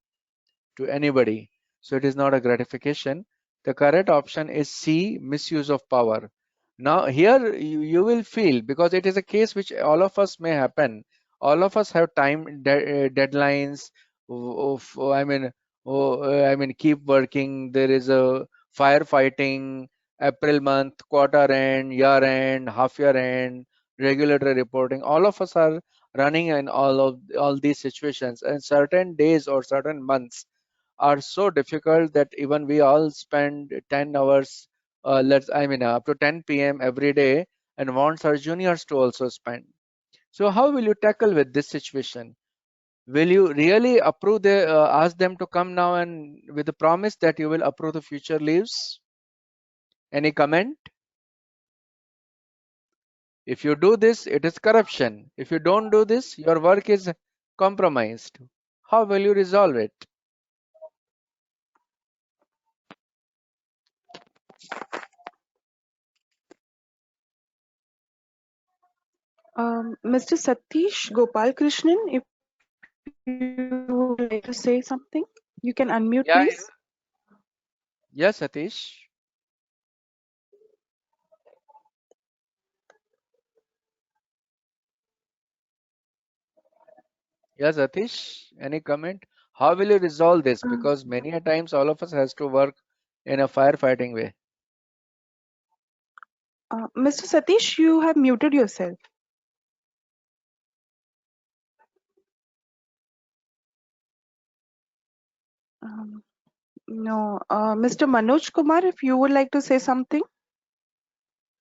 to anybody. So it is not a gratification. The correct option is C, misuse of power. Now here you will feel, because it is a case which all of us may happen. All of us have time deadlines. keep working. There is a firefighting, April month, quarter end, year end, half year end, regulatory reporting. All of us are running in all these situations, and certain days or certain months are so difficult that even we all spend 10 hours, up to 10 p.m. every day, and wants our juniors to also spend. So how will you tackle with this situation? Will you really approve ask them to come now and with the promise that you will approve the future leaves? Any comment? If you do this, it is corruption. If you don't do this, your work is compromised. How will you resolve it? Mr. Satish Gopal Krishnan, if you would like to say something, you can unmute, Yeah, please. yes, Satish. Yes, Satish. Any comment? How will you resolve this? Uh, Because many a times all of us has to work in a firefighting way. Mr. Satish, you have muted yourself. No, Mr. Manoj Kumar, if you would like to say something,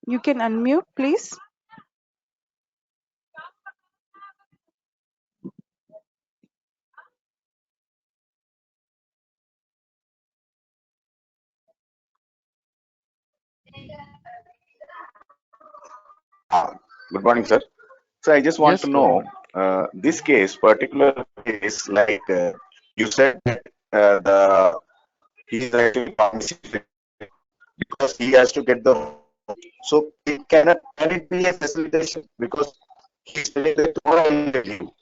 you can unmute, please. Good morning, sir. So I just want Yes, to go know ahead. this case, particular case, like you said that the he is actually promising because he has to get the. So it can it be a facilitation because he's telling that tomorrow I will get you,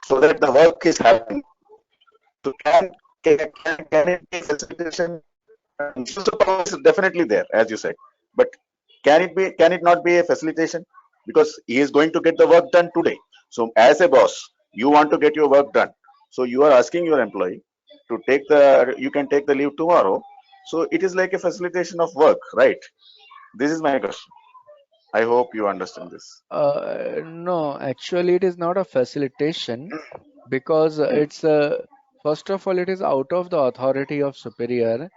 so that the work is happening. So can it be facilitation? Misuse of power is definitely there, as you said, but can it not be a facilitation because he is going to get the work done today? So as a boss, you want to get your work done, so you are asking your employee to take the you can take the leave tomorrow. So it is like a facilitation of work, right? This is my question. I hope you understand this. No, actually, it is not a facilitation because Hmm, first of all, it is out of the authority of superior.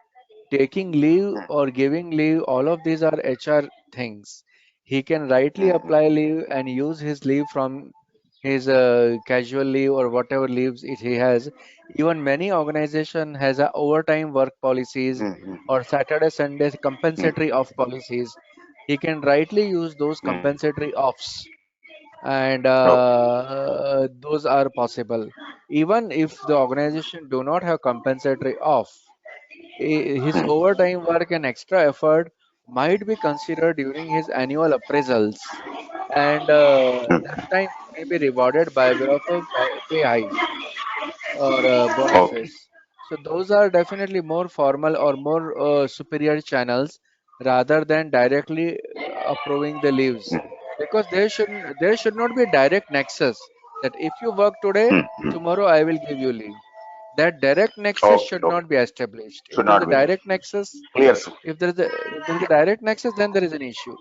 Taking leave hmm, or giving leave, all of these are HR things. He can rightly hmm, apply leave and use his leave from his casual leave or whatever leaves he has. Even many organization has a overtime work policies hmm, hmm, or Saturday, Sunday hmm, compensatory off policies. He can rightly use those hmm. compensatory offs, and Okay. those are possible. Even if the organization do not have compensatory off, his Hmm, overtime work and extra effort might be considered during his annual appraisals, and hmm. that time may be rewarded by way of a pay hike or Okay. bonuses. So those are definitely more formal or more superior channels rather than directly approving the leaves, Hmm, because there should not be a direct nexus that if you work today, hmm, hmm. tomorrow I will give you leave. That direct nexus Okay. should Okay. not be established. If Should there is not a be there. direct nexus, Clear, sir. if there is a direct nexus, then there is an issue.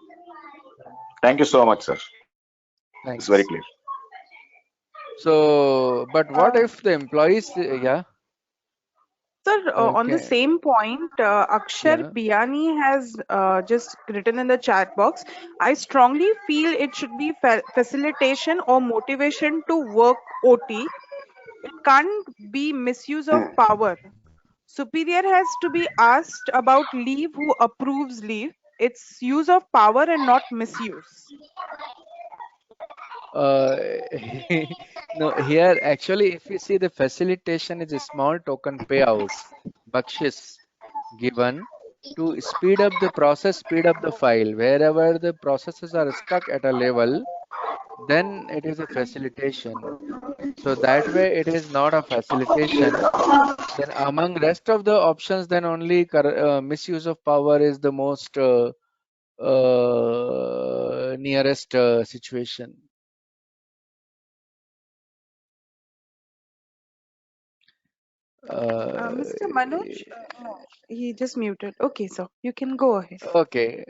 Thank you so much, sir. It's very Thanks. clear. So, but what Uh, if the employees, yeah, Sir, on the okay, same point, Akshar yeah. Biyani has just written in the chat box. I strongly feel it should be facilitation or motivation to work OT. It can't be misuse of Hmm. power. Superior has to be asked about leave who approves leave. It's use of power and not misuse. Uh, no, here actually, if you see the facilitation is a small token payout, bakshis given to speed up the process, speed up the file. Wherever the processes are stuck at a level, then it is a facilitation. So that way it is not a facilitation. Then among rest of the options, then only misuse of power is the most nearest situation. Mr. Manoj, no, he just muted. Okay, so you can go ahead. Okay,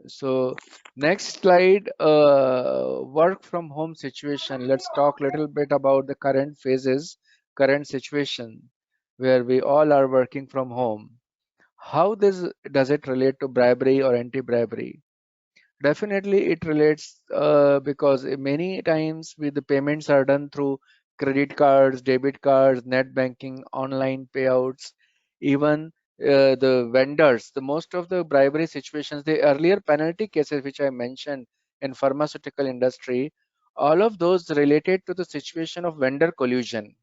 so next slide, work from home situation. Let's talk a little bit about the current phases, current situation where we all are working from home. How this does it relate to bribery or anti-bribery? Definitely, it relates because many times with the payments are done through credit cards, debit cards, net banking, online payouts, even the vendors. The most of the bribery situations, the earlier penalty cases which I mentioned in pharmaceutical industry, all of those related to the situation of vendor collusion.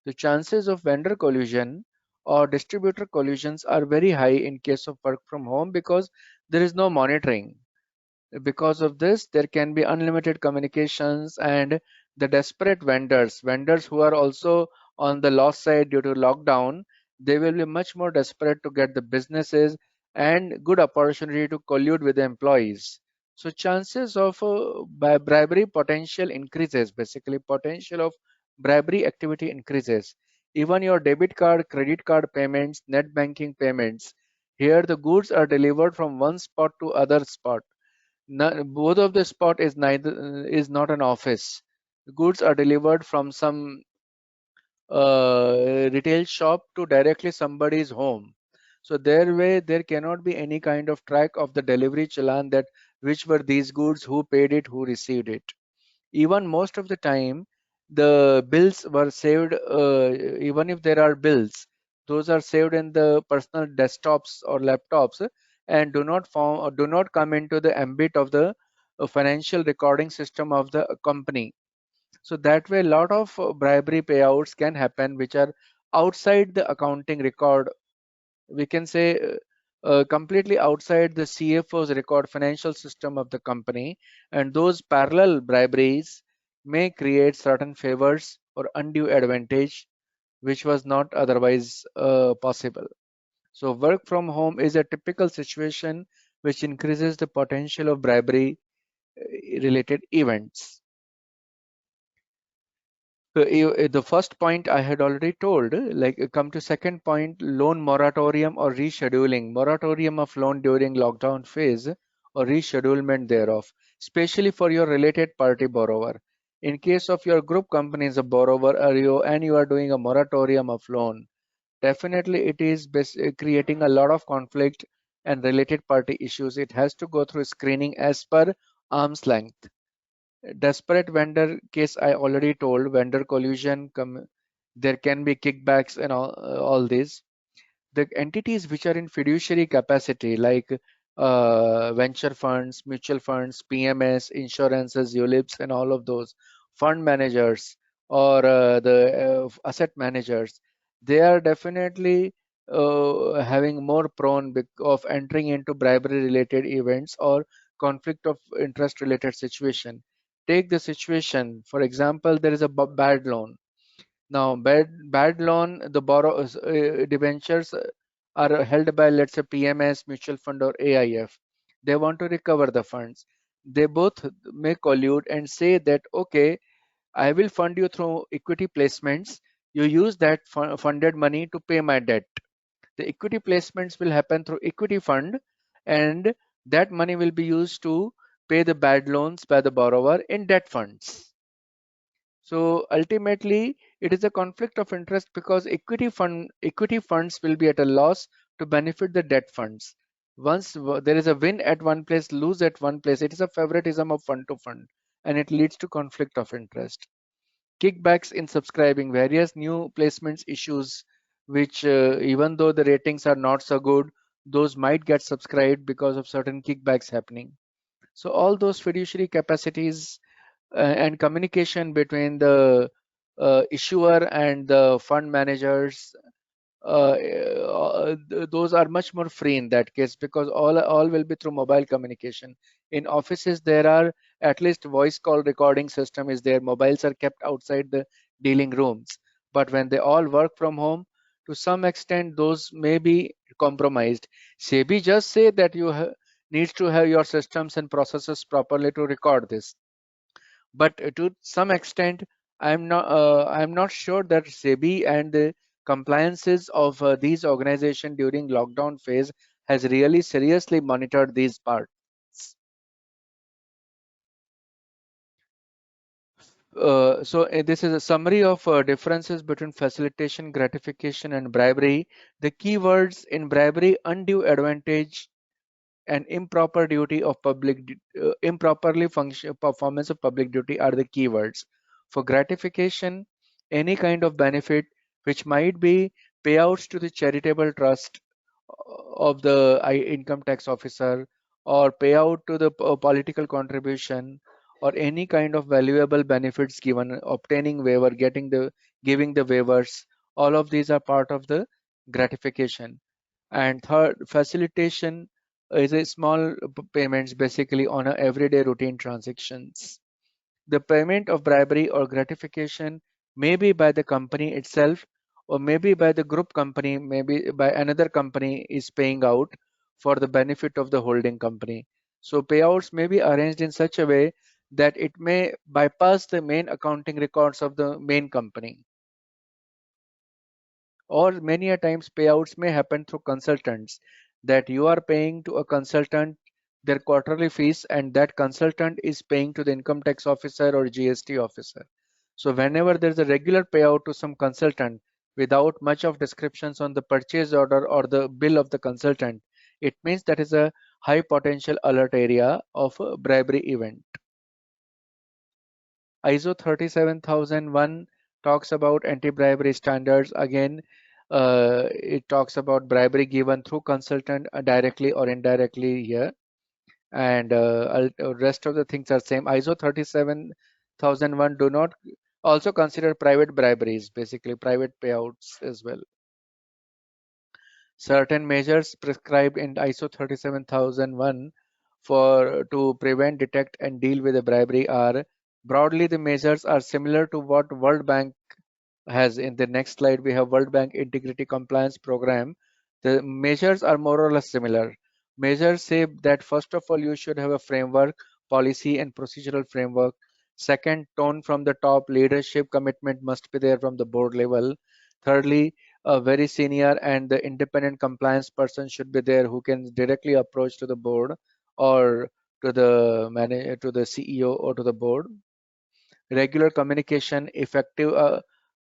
The chances of vendor collusion or distributor collusions are very high in case of work from home because there is no monitoring. Because of this, there can be unlimited communications, and the desperate vendors who are also on the loss side due to lockdown, they will be much more desperate to get the businesses and good opportunity to collude with the employees. So chances of bribery potential increases, basically potential of bribery activity increases. Even your debit card, credit card payments, net banking payments, here the goods are delivered from one spot to other spot. Both of the spot is neither is not an office. Goods are delivered from some retail shop to directly somebody's home. So their way there cannot be any kind of track of the delivery challan that which were these goods, who paid it, who received it. Even most of the time, the bills were saved. Even if there are bills, those are saved in the personal desktops or laptops and do not form or do not come into the ambit of the financial recording system of the company. So that way, a lot of bribery payouts can happen, which are outside the accounting record. We can say completely outside the CFO's record financial system of the company, and those parallel briberies may create certain favors or undue advantage which was not otherwise possible. So work from home is a typical situation which increases the potential of bribery related events. So the first point I had already told, come to second point, loan moratorium or rescheduling, moratorium of loan during lockdown phase or reschedulement thereof, especially for your related party borrower. In case of your group company is a borrower and you are doing a moratorium of loan, definitely it is creating a lot of conflict and related party issues. It has to go through screening as per arm's length. Desperate vendor case I already told, vendor collusion, there can be kickbacks and all these. The entities which are in fiduciary capacity like venture funds, mutual funds, PMS, insurances, ULIPs and all of those, fund managers or the asset managers, they are definitely having more prone of entering into bribery related events or conflict of interest related situation. Take the situation, for example, there is a bad loan. Now, bad loan, the borrow debentures are held by, let's say, PMS, mutual fund, or AIF. They want to recover the funds. They both may collude and say that, okay, I will fund you through equity placements. You use that funded money to pay my debt. The equity placements will happen through equity fund, and that money will be used to pay the bad loans by the borrower in debt funds. So ultimately, it is a conflict of interest because equity funds will be at a loss to benefit the debt funds. Once there is a win at one place, lose at one place, it is a favoritism of fund to fund, and it leads to conflict of interest. Kickbacks in subscribing, various new placements issues, which even though the ratings are not so good, those might get subscribed because of certain kickbacks happening. So all those fiduciary capacities and communication between the issuer and the fund managers, those are much more free in that case because all will be through mobile communication. In offices, there are at least voice call recording system is there. Mobiles are kept outside the dealing rooms. But when they all work from home, to some extent, those may be compromised. SEBI just say that you needs to have your systems and processes properly to record this, but to some extent I'm not sure that SEBI and the compliances of these organizations during lockdown phase has really seriously monitored these parts. This is a summary of differences between facilitation, gratification, and bribery. The keywords in bribery: undue advantage and improper duty of improperly function performance of public duty are the keywords. For gratification, any kind of benefit which might be payouts to the charitable trust of the income tax officer, or payout to the political contribution, or any kind of valuable benefits given, obtaining waiver, giving the waivers. All of these are part of the gratification. And third, facilitation is a small payments basically on a everyday routine transactions. The payment of bribery or gratification may be by the company itself, or maybe by the group company, maybe by another company is paying out for the benefit of the holding company. So payouts may be arranged in such a way that it may bypass the main accounting records of the main company. Or many a times payouts may happen through consultants, that you are paying to a consultant their quarterly fees, and that consultant is paying to the income tax officer or GST officer. So whenever there's a regular payout to some consultant without much of descriptions on the purchase order or the bill of the consultant, it means that is a high potential alert area of a bribery event. ISO 37001 talks about anti-bribery standards. Again, it talks about bribery given through consultant directly or indirectly here, and rest of the things are same. ISO 37001 do not also consider private briberies, basically private payouts as well. Certain measures prescribed in ISO 37001 to prevent, detect, and deal with the bribery are broadly the measures are similar to what World Bank has. In the next slide, we have World Bank Integrity Compliance Program. The measures are more or less similar. Measures say that first of all, you should have a framework, policy, and procedural framework. Second, tone from the top, leadership commitment must be there from the board level. Thirdly, a very senior and the independent compliance person should be there who can directly approach to the board or to the manager, to the CEO or to the board. Regular communication, effective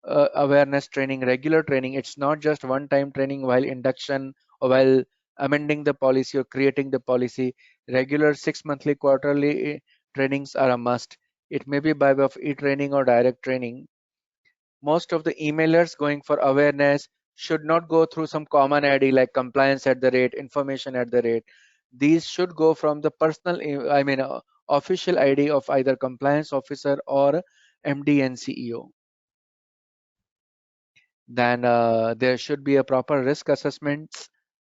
awareness training, regular training. It's not just one-time training while induction or while amending the policy or creating the policy. Regular 6 monthly, quarterly trainings are a must. It may be by way of e-training or direct training. Most of the emailers going for awareness should not go through some common ID like compliance at the rate, information at the rate. These should go from the personal, official ID of either compliance officer or MD and CEO. Then there should be a proper risk assessment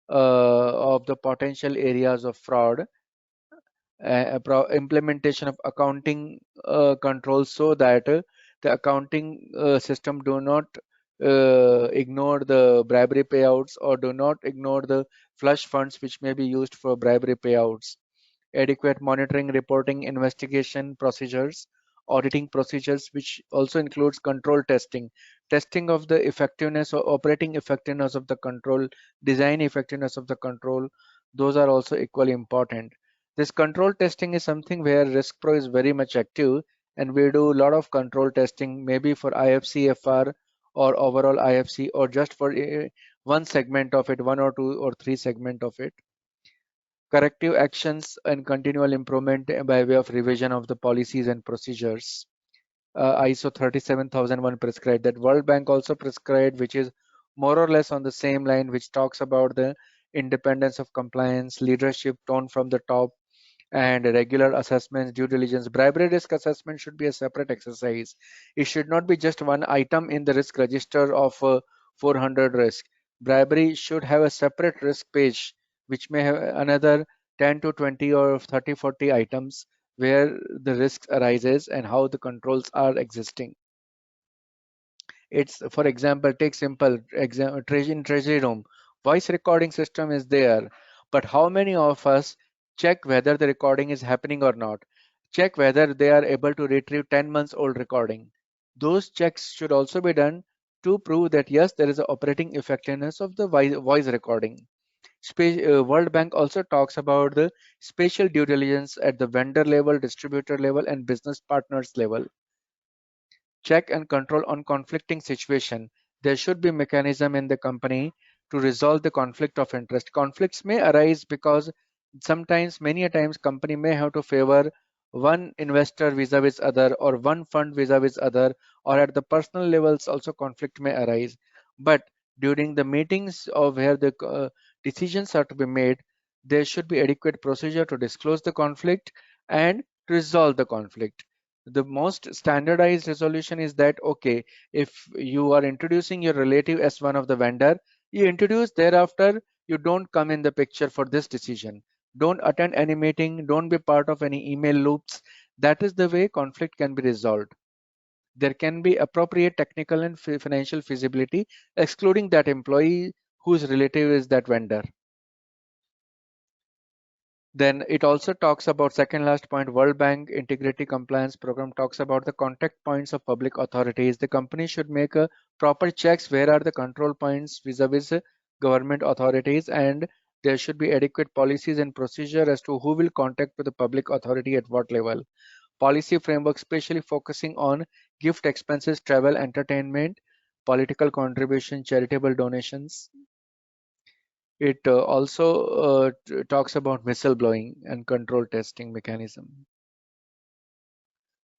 of the potential areas of fraud, implementation of accounting controls so that the accounting system do not ignore the bribery payouts or do not ignore the flush funds which may be used for bribery payouts. Adequate monitoring, reporting, investigation procedures, auditing procedures, which also includes control testing, testing of the effectiveness or operating effectiveness of the control, design effectiveness of the control. Those are also equally important. This control testing is something where RiskPro is very much active, and we do a lot of control testing, maybe for IFCFR or overall IFC, or just for one segment of it, one or two or three segment of it. Corrective actions and continual improvement by way of revision of the policies and procedures. ISO 37001 prescribed, that World Bank also prescribed, which is more or less on the same line, which talks about the independence of compliance, leadership tone from the top, and regular assessments, due diligence. Bribery risk assessment should be a separate exercise. It should not be just one item in the risk register of 400 risk. Bribery should have a separate risk page which may have another 10 to 20 or 30, 40 items where the risks arises and how the controls are existing. It's, for example, take simple treasury room. Voice recording system is there, but how many of us check whether the recording is happening or not? Check whether they are able to retrieve 10 months old recording. Those checks should also be done to prove that yes, there is an operating effectiveness of the voice recording. World Bank also talks about the spatial due diligence at the vendor level, distributor level, and business partners level. Check and control on conflicting situation. There should be mechanism in the company to resolve the conflict of interest. Conflicts may arise because sometimes, many a times, company may have to favor one investor vis-a-vis other, or one fund vis-a-vis other, or at the personal levels also conflict may arise. But during the meetings of where the decisions are to be made, there should be adequate procedure to disclose the conflict and to resolve the conflict. The most standardized resolution is that, okay, if you are introducing your relative as one of the vendor, you introduce, thereafter you don't come in the picture for this decision, don't attend any meeting, don't be part of any email loops. That is the way conflict can be resolved. There can be appropriate technical and financial feasibility excluding that employee whose relative is that vendor. Then it also talks about, second last point, World Bank Integrity Compliance Program talks about the contact points of public authorities. The company should make a proper checks where are the control points vis-a-vis government authorities, and there should be adequate policies and procedure as to who will contact with the public authority at what level. Policy framework specially focusing on gift expenses, travel, entertainment, political contribution, charitable donations. It also talks about whistleblowing and control testing mechanism.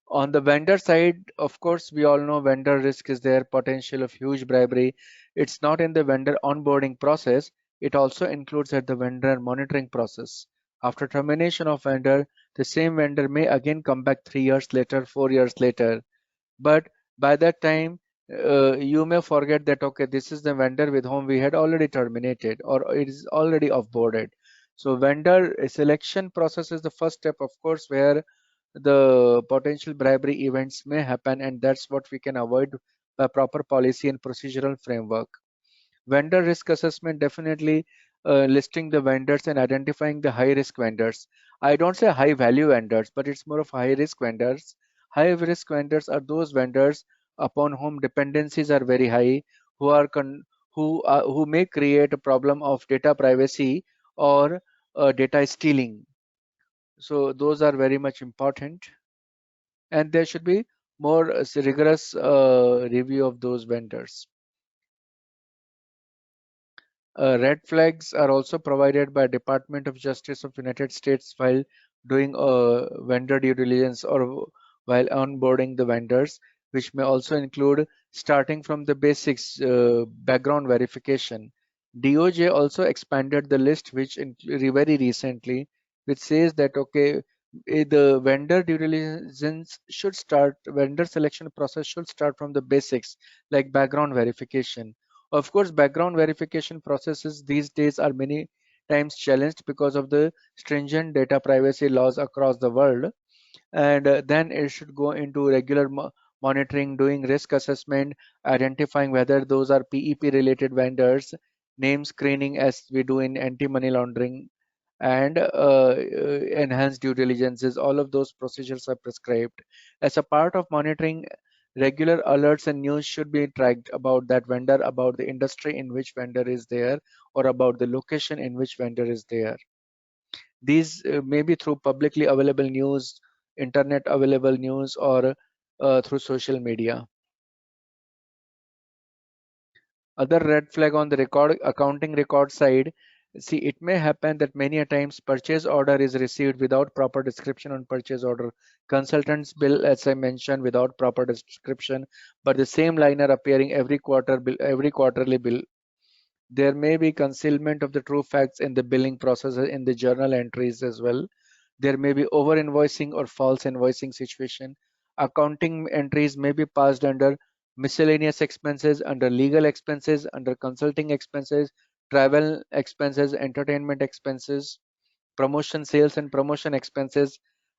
On the vendor side, of course, we all know vendor risk is there, potential of huge bribery. It's not in the vendor onboarding process. It also includes at the vendor monitoring process. After termination of vendor, the same vendor may again come back 3 years later, 4 years later. But by that time, you may forget that, okay, this is the vendor with whom we had already terminated, or it is already offboarded. So vendor selection process is the first step, of course, where the potential bribery events may happen, and that's what we can avoid by proper policy and procedural framework. Vendor risk assessment, definitely listing the vendors and identifying the high risk vendors. I don't say high value vendors, but it's more of high risk vendors. High risk vendors are those vendors upon whom dependencies are very high, who are who may create a problem of data privacy or data stealing. So those are very much important, and there should be more rigorous review of those vendors. Red flags are also provided by Department of Justice of United States while doing vendor due diligence or while onboarding the vendors, which may also include starting from the basics, background verification. DOJ also expanded the list, which very recently, which says that, okay, the vendor due diligence should start, vendor selection process should start from the basics like background verification. Of course, background verification processes these days are many times challenged because of the stringent data privacy laws across the world. And then it should go into regular monitoring, doing risk assessment, identifying whether those are PEP related vendors, name screening as we do in anti-money laundering, and enhanced due diligences. All of those procedures are prescribed. As a part of monitoring, regular alerts and news should be tracked about that vendor, about the industry in which vendor is there, or about the location in which vendor is there. These may be through publicly available news, internet available news, or through social media. Other red flag on the accounting record side, see, it may happen that many a times purchase order is received without proper description on purchase order, consultants bill, as I mentioned, without proper description, but the same line are appearing every quarterly bill. There may be concealment of the true facts in the billing process in the journal entries as well. There may be over invoicing or false invoicing situation. Accounting entries may be passed under miscellaneous expenses, under legal expenses, under consulting expenses, travel expenses, entertainment expenses, promotion, sales and promotion expenses.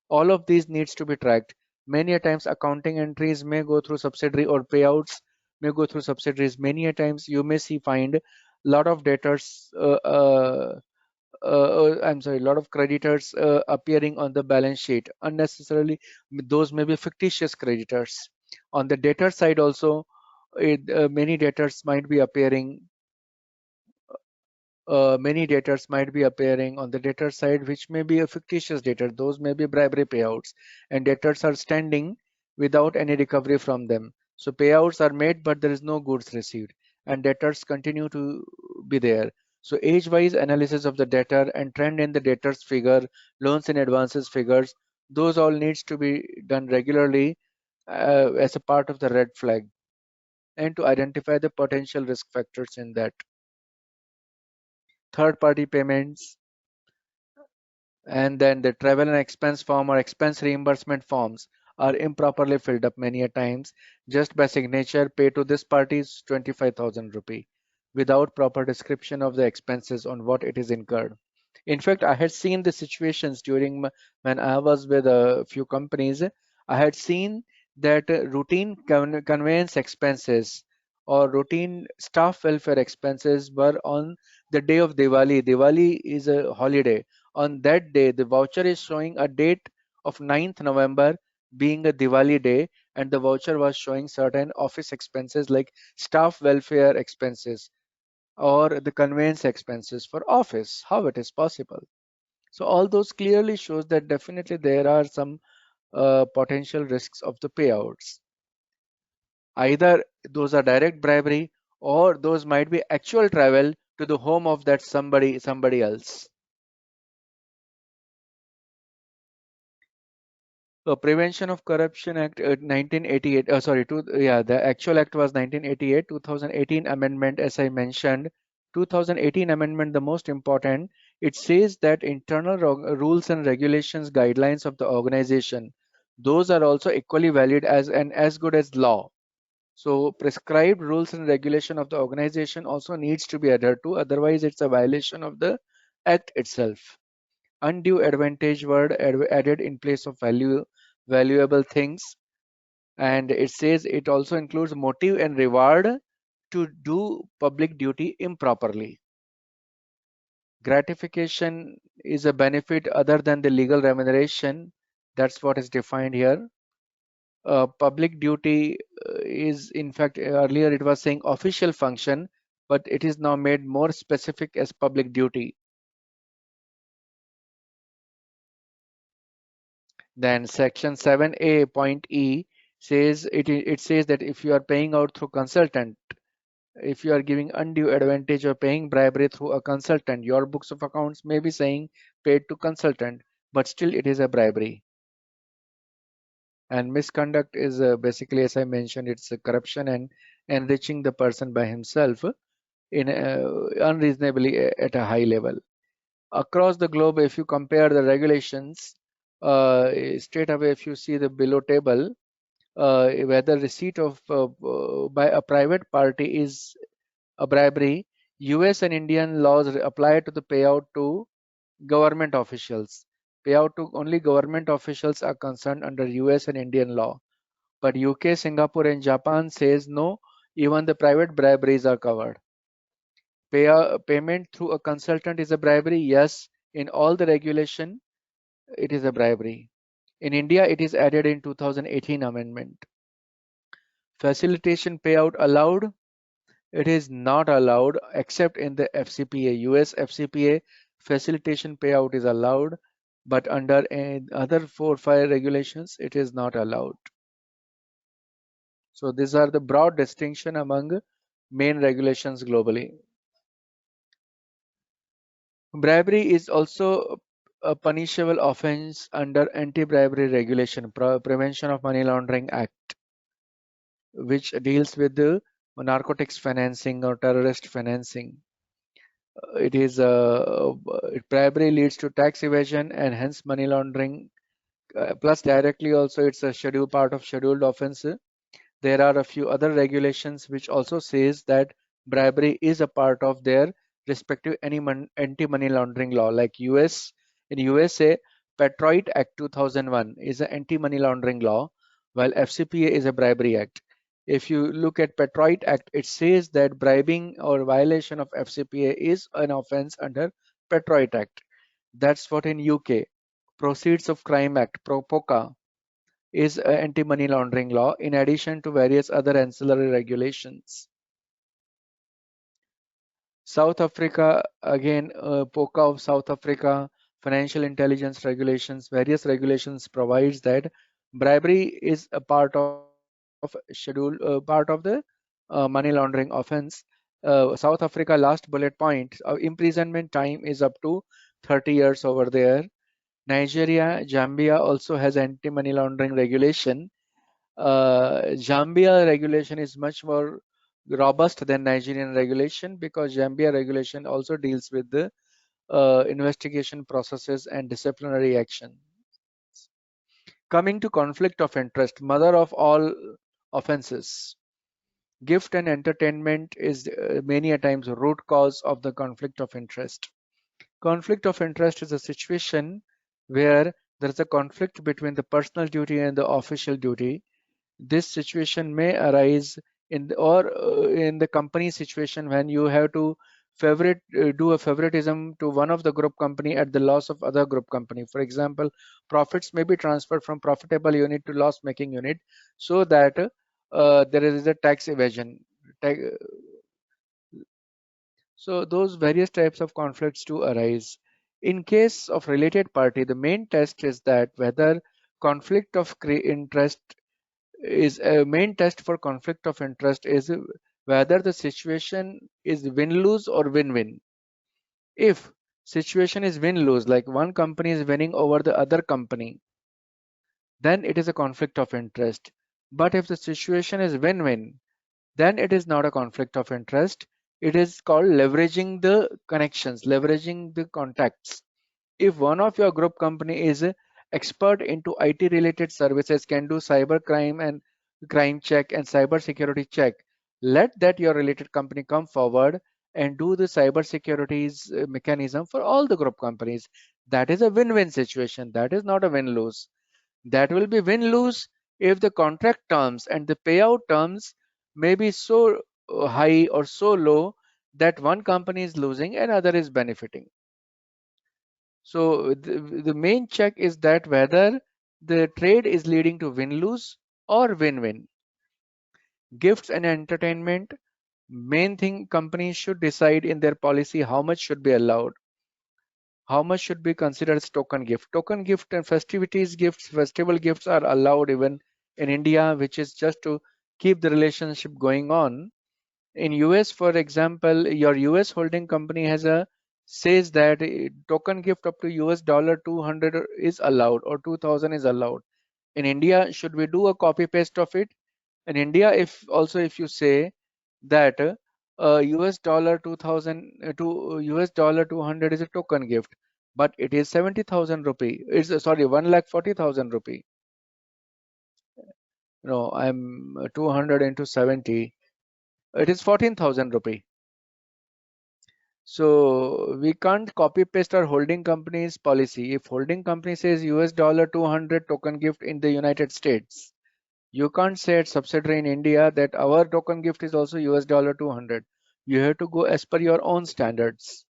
All of these needs to be tracked. Many a times accounting entries may go through subsidiary, or payouts may go through subsidiaries. Many a times you may find lot of debtors I'm sorry, a lot of creditors appearing on the balance sheet unnecessarily. Those may be fictitious creditors. On the debtor side also, many debtors might be appearing. Many debtors might be appearing on the debtor side, which may be a fictitious debtor. Those may be bribery payouts, and debtors are standing without any recovery from them. So payouts are made, but there is no goods received, and debtors continue to be there. So age-wise analysis of the debtor and trend in the debtors figure, loans and advances figures, those all needs to be done regularly as a part of the red flag, and to identify the potential risk factors in that. Third-party payments, and then the travel and expense form or expense reimbursement forms are improperly filled up many a times just by signature, pay to this party is 25,000 rupee without proper description of the expenses on what it is incurred. In fact, I had seen the situations during when I was with a few companies. I had seen that routine conveyance expenses or routine staff welfare expenses were on the day of Diwali. Diwali is a holiday. On that day, the voucher is showing a date of 9th November being a Diwali day, and the voucher was showing certain office expenses like staff welfare expenses or the conveyance expenses for office. How it is possible? So all those clearly shows that definitely there are some potential risks of the payouts. Either those are direct bribery or those might be actual travel to the home of that somebody else. Prevention of Corruption Act 1988. The actual act was 1988. 2018 amendment, as I mentioned, 2018 amendment, the most important. It says that internal rules and regulations, guidelines of the organization, those are also equally valid as and as good as law. So prescribed rules and regulation of the organization also needs to be adhered to. Otherwise, it's a violation of the act itself. Undue advantage word added in place of valuable things, and it says it also includes motive and reward to do public duty improperly. Gratification is a benefit other than the legal remuneration. That's what is defined here. Public duty is, in fact, earlier it was saying official function, but it is now made more specific as public duty. Then section 7a point E says it says that if you are paying out through consultant, if you are giving undue advantage or paying bribery through a consultant, your books of accounts may be saying paid to consultant, but still it is a bribery. And misconduct is basically, as I mentioned, it's a corruption and enriching the person by himself in unreasonably at a high level. Across the globe, if you compare the regulations, straight away, if you see the below table, whether receipt of by a private party is a bribery, US and Indian laws apply to the payout to government officials. Payout to only government officials are concerned under US and Indian law. But UK, Singapore, and Japan says no, even the private briberies are covered. Payment through a consultant is a bribery. Yes, in all the regulation, it is a bribery. In India, it is added in 2018 amendment. Facilitation payout allowed? It is not allowed except in the FCPA. US FCPA facilitation payout is allowed, but under other 4 or 5 regulations, it is not allowed. So these are the broad distinction among main regulations globally. Bribery is also a punishable offense under Anti-Bribery Regulation, Prevention of Money Laundering Act, which deals with the narcotics financing or terrorist financing. It is bribery leads to tax evasion and hence money laundering. Plus directly also it's a scheduled part of scheduled offense. There are a few other regulations which also says that bribery is a part of their respective anti-money laundering law. Like in USA, Patriot Act 2001 is an anti-money laundering law, while FCPA is a bribery act. If you look at Patriot Act, it says that bribing or violation of FCPA is an offense under Patriot Act. That's what in UK. Proceeds of Crime Act, POCA, is anti-money laundering law, in addition to various other ancillary regulations. South Africa, again, POCA of South Africa, financial intelligence regulations, various regulations provides that bribery is a part of part of the money laundering offense. South Africa, last bullet point, imprisonment time is up to 30 years over there. Nigeria, Zambia also has anti-money laundering regulation. Zambia regulation is much more robust than Nigerian regulation, because Zambia regulation also deals with the investigation processes and disciplinary action. Coming to conflict of interest, mother of all offenses. Gift and entertainment is many a times root cause of the conflict of interest. Conflict of interest is a situation where there is a conflict between the personal duty and the official duty. This situation may arise in the company situation, when you have to do a favoritism to one of the group company at the loss of other group company. For example, profits may be transferred from profitable unit to loss making unit, so that there is a tax evasion. So those various types of conflicts do arise. In case of related party, the main test is that whether conflict of interest is a main test for conflict of interest is whether the situation is win-lose or win-win. If situation is win-lose, like one company is winning over the other company, then it is a conflict of interest. But if the situation is win-win, then it is not a conflict of interest. It is called leveraging the connections, leveraging the contacts. If one of your group company is expert into IT related services, can do cyber crime and crime check and cyber security check, let that your related company come forward and do the cyber securities mechanism for all the group companies. That is a win-win situation. That is not a win-lose. That will be win-lose if the contract terms and the payout terms may be so high or so low that one company is losing and other is benefiting. So the main check is that whether the trade is leading to win-lose or win-win. Gifts and entertainment, main thing companies should decide in their policy how much should be allowed, how much should be considered as token gift. Token gift and festivities gifts, festival gifts are allowed even in India, which is just to keep the relationship going on. In US, for example, your US holding company says that token gift up to US dollar 200 is allowed or 2000 is allowed. In India, should we do a copy paste of it? In India, if you say that US dollar 2000 to US dollar 200 is a token gift, but it is 70,000 rupee. It's sorry, 1,40,000 rupee. No, I'm 200 into 70. It is 14,000 rupee. So we can't copy paste our holding company's policy. If holding company says US dollar 200 token gift in the United States, you can't say at subsidiary in India that our token gift is also US dollar 200. You have to go as per your own standards.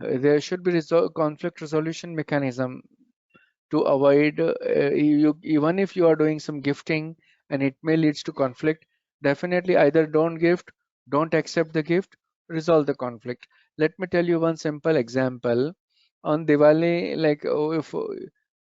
There should be conflict resolution mechanism to avoid even if you are doing some gifting and it may leads to conflict, definitely either don't gift, don't accept the gift, resolve the conflict. Let me tell you one simple example. On Diwali, like if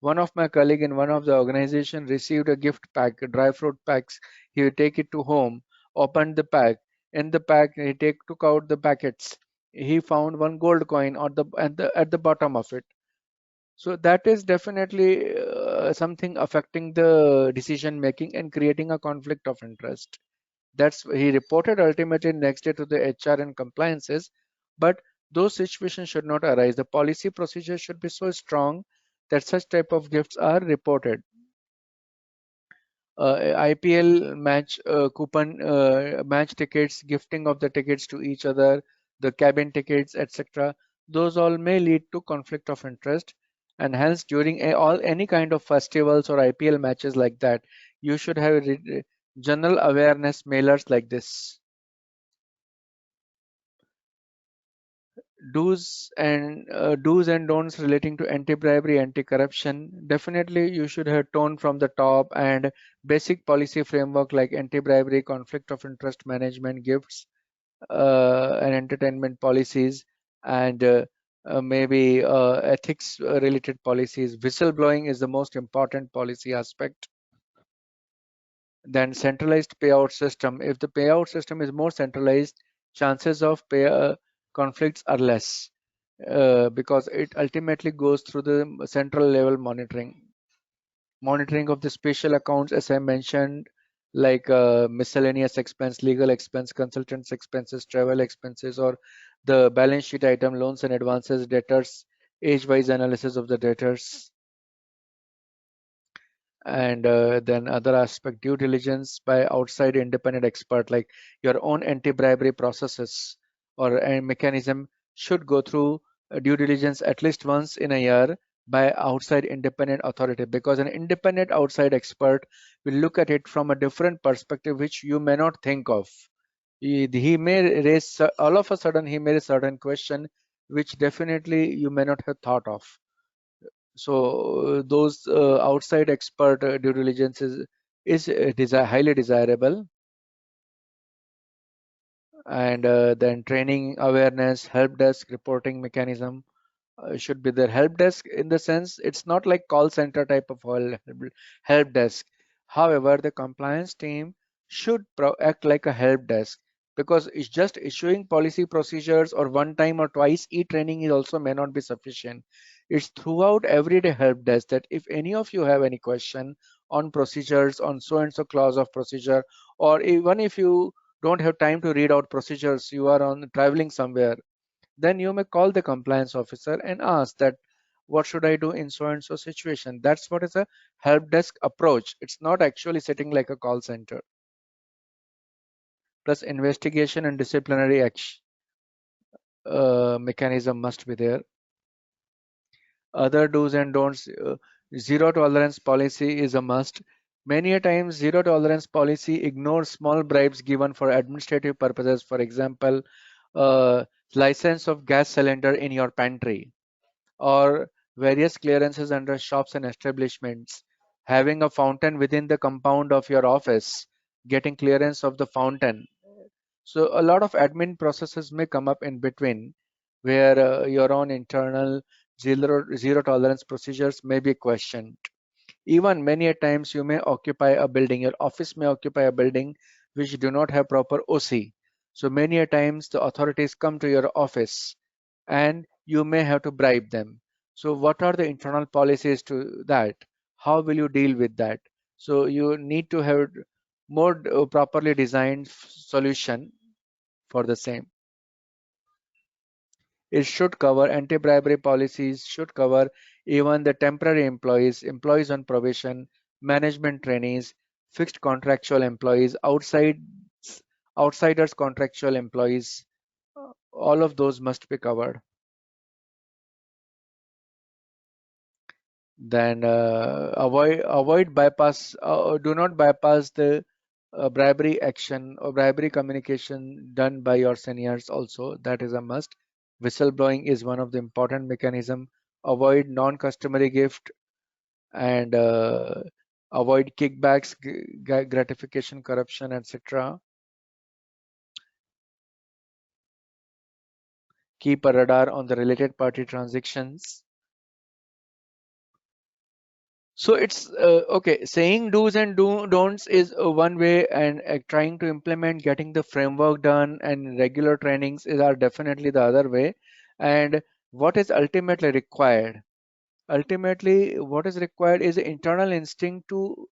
one of my colleague in one of the organization received a gift pack, dry fruit packs, he would take it to home, opened the pack. In the pack, he took out the packets. He found one gold coin at the bottom of it. So that is definitely something affecting the decision making and creating a conflict of interest. That's he reported ultimately next day to the HR and compliances, but those situations should not arise. The policy procedure should be so strong that such type of gifts are reported. IPL match coupon match tickets, gifting of the tickets to each other, the cabin tickets, etc. Those all may lead to conflict of interest, and hence during any kind of festivals or IPL matches like that, you should have general awareness mailers like this. do's and don'ts relating to anti-bribery, anti-corruption. Definitely, you should have tone from the top and basic policy framework like anti-bribery, conflict of interest management, gifts, and entertainment policies, and maybe ethics related policies. Whistleblowing is the most important policy aspect. Then centralized payout system. If the payout system is more centralized, chances of conflicts are less because it ultimately goes through the central level monitoring of the special accounts, as I mentioned, like miscellaneous expense, legal expense, consultants expenses, travel expenses, or the balance sheet item, loans and advances, debtors, age-wise analysis of the debtors. And then other aspect, due diligence by outside independent expert, like your own anti-bribery processes or a mechanism should go through due diligence at least once in a year by outside independent authority, because an independent outside expert will look at it from a different perspective which you may not think of. He may raise, all of a sudden he may raise certain question which definitely you may not have thought of. So those outside expert due diligence is highly desirable. And then training, awareness, help desk, reporting mechanism should be there. Help desk in the sense it's not like call center type of help desk. However, the compliance team should act like a help desk, because it's just issuing policy procedures or one time or twice e-training is also may not be sufficient. It's throughout everyday help desk that if any of you have any question on procedures, on so and so clause of procedure, or even if you don't have time to read out procedures, you are on traveling somewhere, then you may call the compliance officer and ask that what should I do in so and so situation. That's what is a help desk approach. It's not actually sitting like a call center. Plus investigation and disciplinary action mechanism must be there. Other do's and don'ts, zero tolerance policy is a must. Many a times zero tolerance policy ignores small bribes given for administrative purposes. For example, license of gas cylinder in your pantry, or various clearances under shops and establishments, having a fountain within the compound of your office, getting clearance of the fountain. So a lot of admin processes may come up in between where your own internal zero tolerance procedures may be questioned. Even many a times you may occupy a building, your office may occupy a building which do not have proper OC. So many a times the authorities come to your office and you may have to bribe them. So what are the internal policies to that? How will you deal with that? So you need to have more properly designed solution for the same. It should cover anti-bribery policies, should cover even the temporary employees, employees on probation, management trainees, fixed contractual employees, outsiders contractual employees. All of those must be covered. Then avoid bypass, do not bypass the bribery action or bribery communication done by your seniors also. That is a must. Whistleblowing is one of the important mechanism. Avoid non-customary gift and avoid kickbacks, gratification, corruption, etc. Keep a radar on the related party transactions. So it's okay. Saying do's and don'ts is one way, and trying to implement, getting the framework done, and regular trainings are definitely the other way. And what is ultimately required? Ultimately, what is required is internal instinct to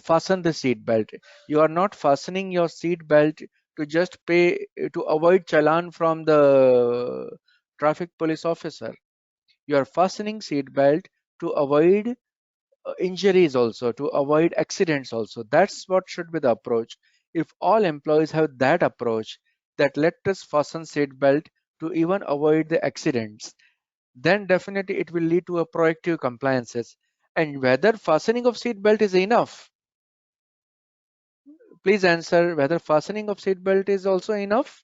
fasten the seat belt. You are not fastening your seat belt to just pay to avoid challan from the traffic police officer. You are fastening seat belt to avoid injuries also, to avoid accidents also. That's what should be the approach. If all employees have that approach, that let us fasten seat belt to even avoid the accidents, then definitely it will lead to a proactive compliances. And whether fastening of seat belt is enough, please answer whether fastening of seat belt is also enough.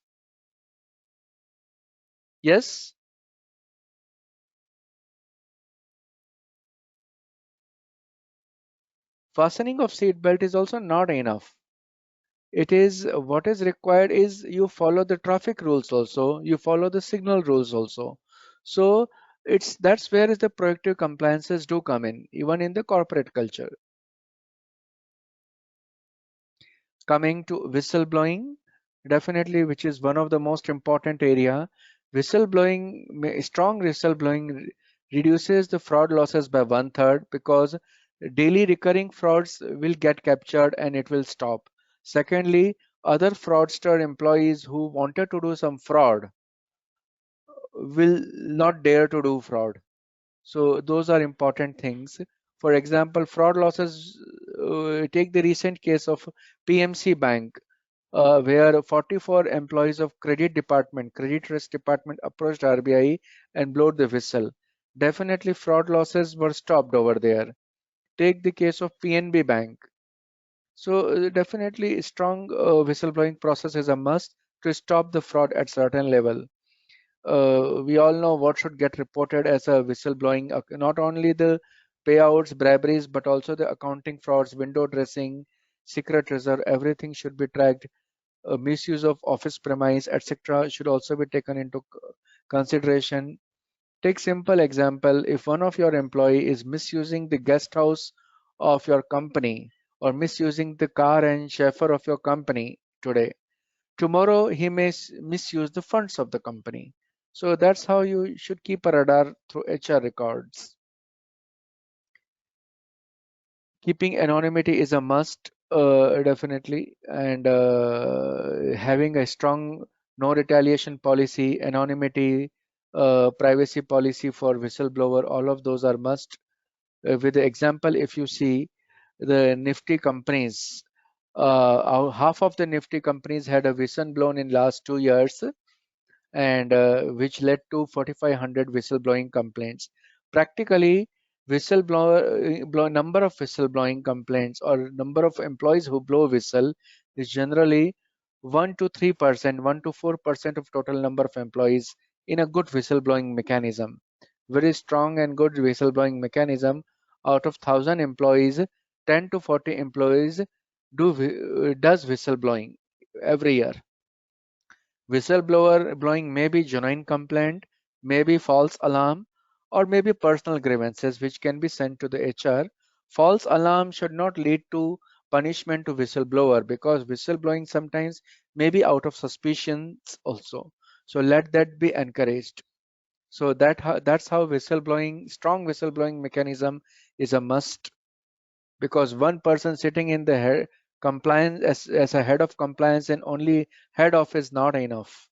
Yes. Fastening of seat belt is also not enough. It is what is required is you follow the traffic rules also, you follow the signal rules also. So it's that's where is the proactive compliances do come in, even in the corporate culture. Coming to whistleblowing, definitely, which is one of the most important area. Whistleblowing, strong whistleblowing reduces the fraud losses by 1/3 because daily recurring frauds will get captured and it will stop. Secondly, other fraudster employees who wanted to do some fraud will not dare to do fraud. So those are important things. For example, fraud losses, take the recent case of PMC Bank, where 44 employees of credit risk department approached RBI and blowed the whistle. Definitely fraud losses were stopped over there. Take the case of PNB Bank. So definitely strong whistleblowing process is a must to stop the fraud at certain level. We all know what should get reported as a whistleblowing, not only the payouts, briberies, but also the accounting frauds, window dressing, secret reserve, everything should be tracked. Misuse of office premise, etc., should also be taken into consideration. Take simple example: if one of your employee is misusing the guest house of your company or misusing the car and chauffeur of your company today, tomorrow he may misuse the funds of the company. So that's how you should keep a radar through HR records. Keeping anonymity is a must, definitely, and having a strong no retaliation policy, anonymity, privacy policy for whistleblower, all of those are must. With the example, if you see the Nifty companies, half of the Nifty companies had a whistle blown in last 2 years, and which led to 4,500 whistleblowing complaints. Practically, number of whistleblowing complaints or number of employees who blow whistle is generally 1 to 3%, 1 to 4% of total number of employees in a good whistleblowing mechanism. Very strong and good whistleblowing mechanism. Out of 1,000 employees, 10 to 40 employees does whistleblowing every year. Whistleblower blowing may be genuine complaint, may be false alarm, or may be personal grievances which can be sent to the HR. False alarm should not lead to punishment to whistleblower because whistleblowing sometimes may be out of suspicions also. So let that be encouraged. So that's how strong whistleblowing mechanism is a must, because one person sitting in the compliance as a head of compliance and only head of is not enough.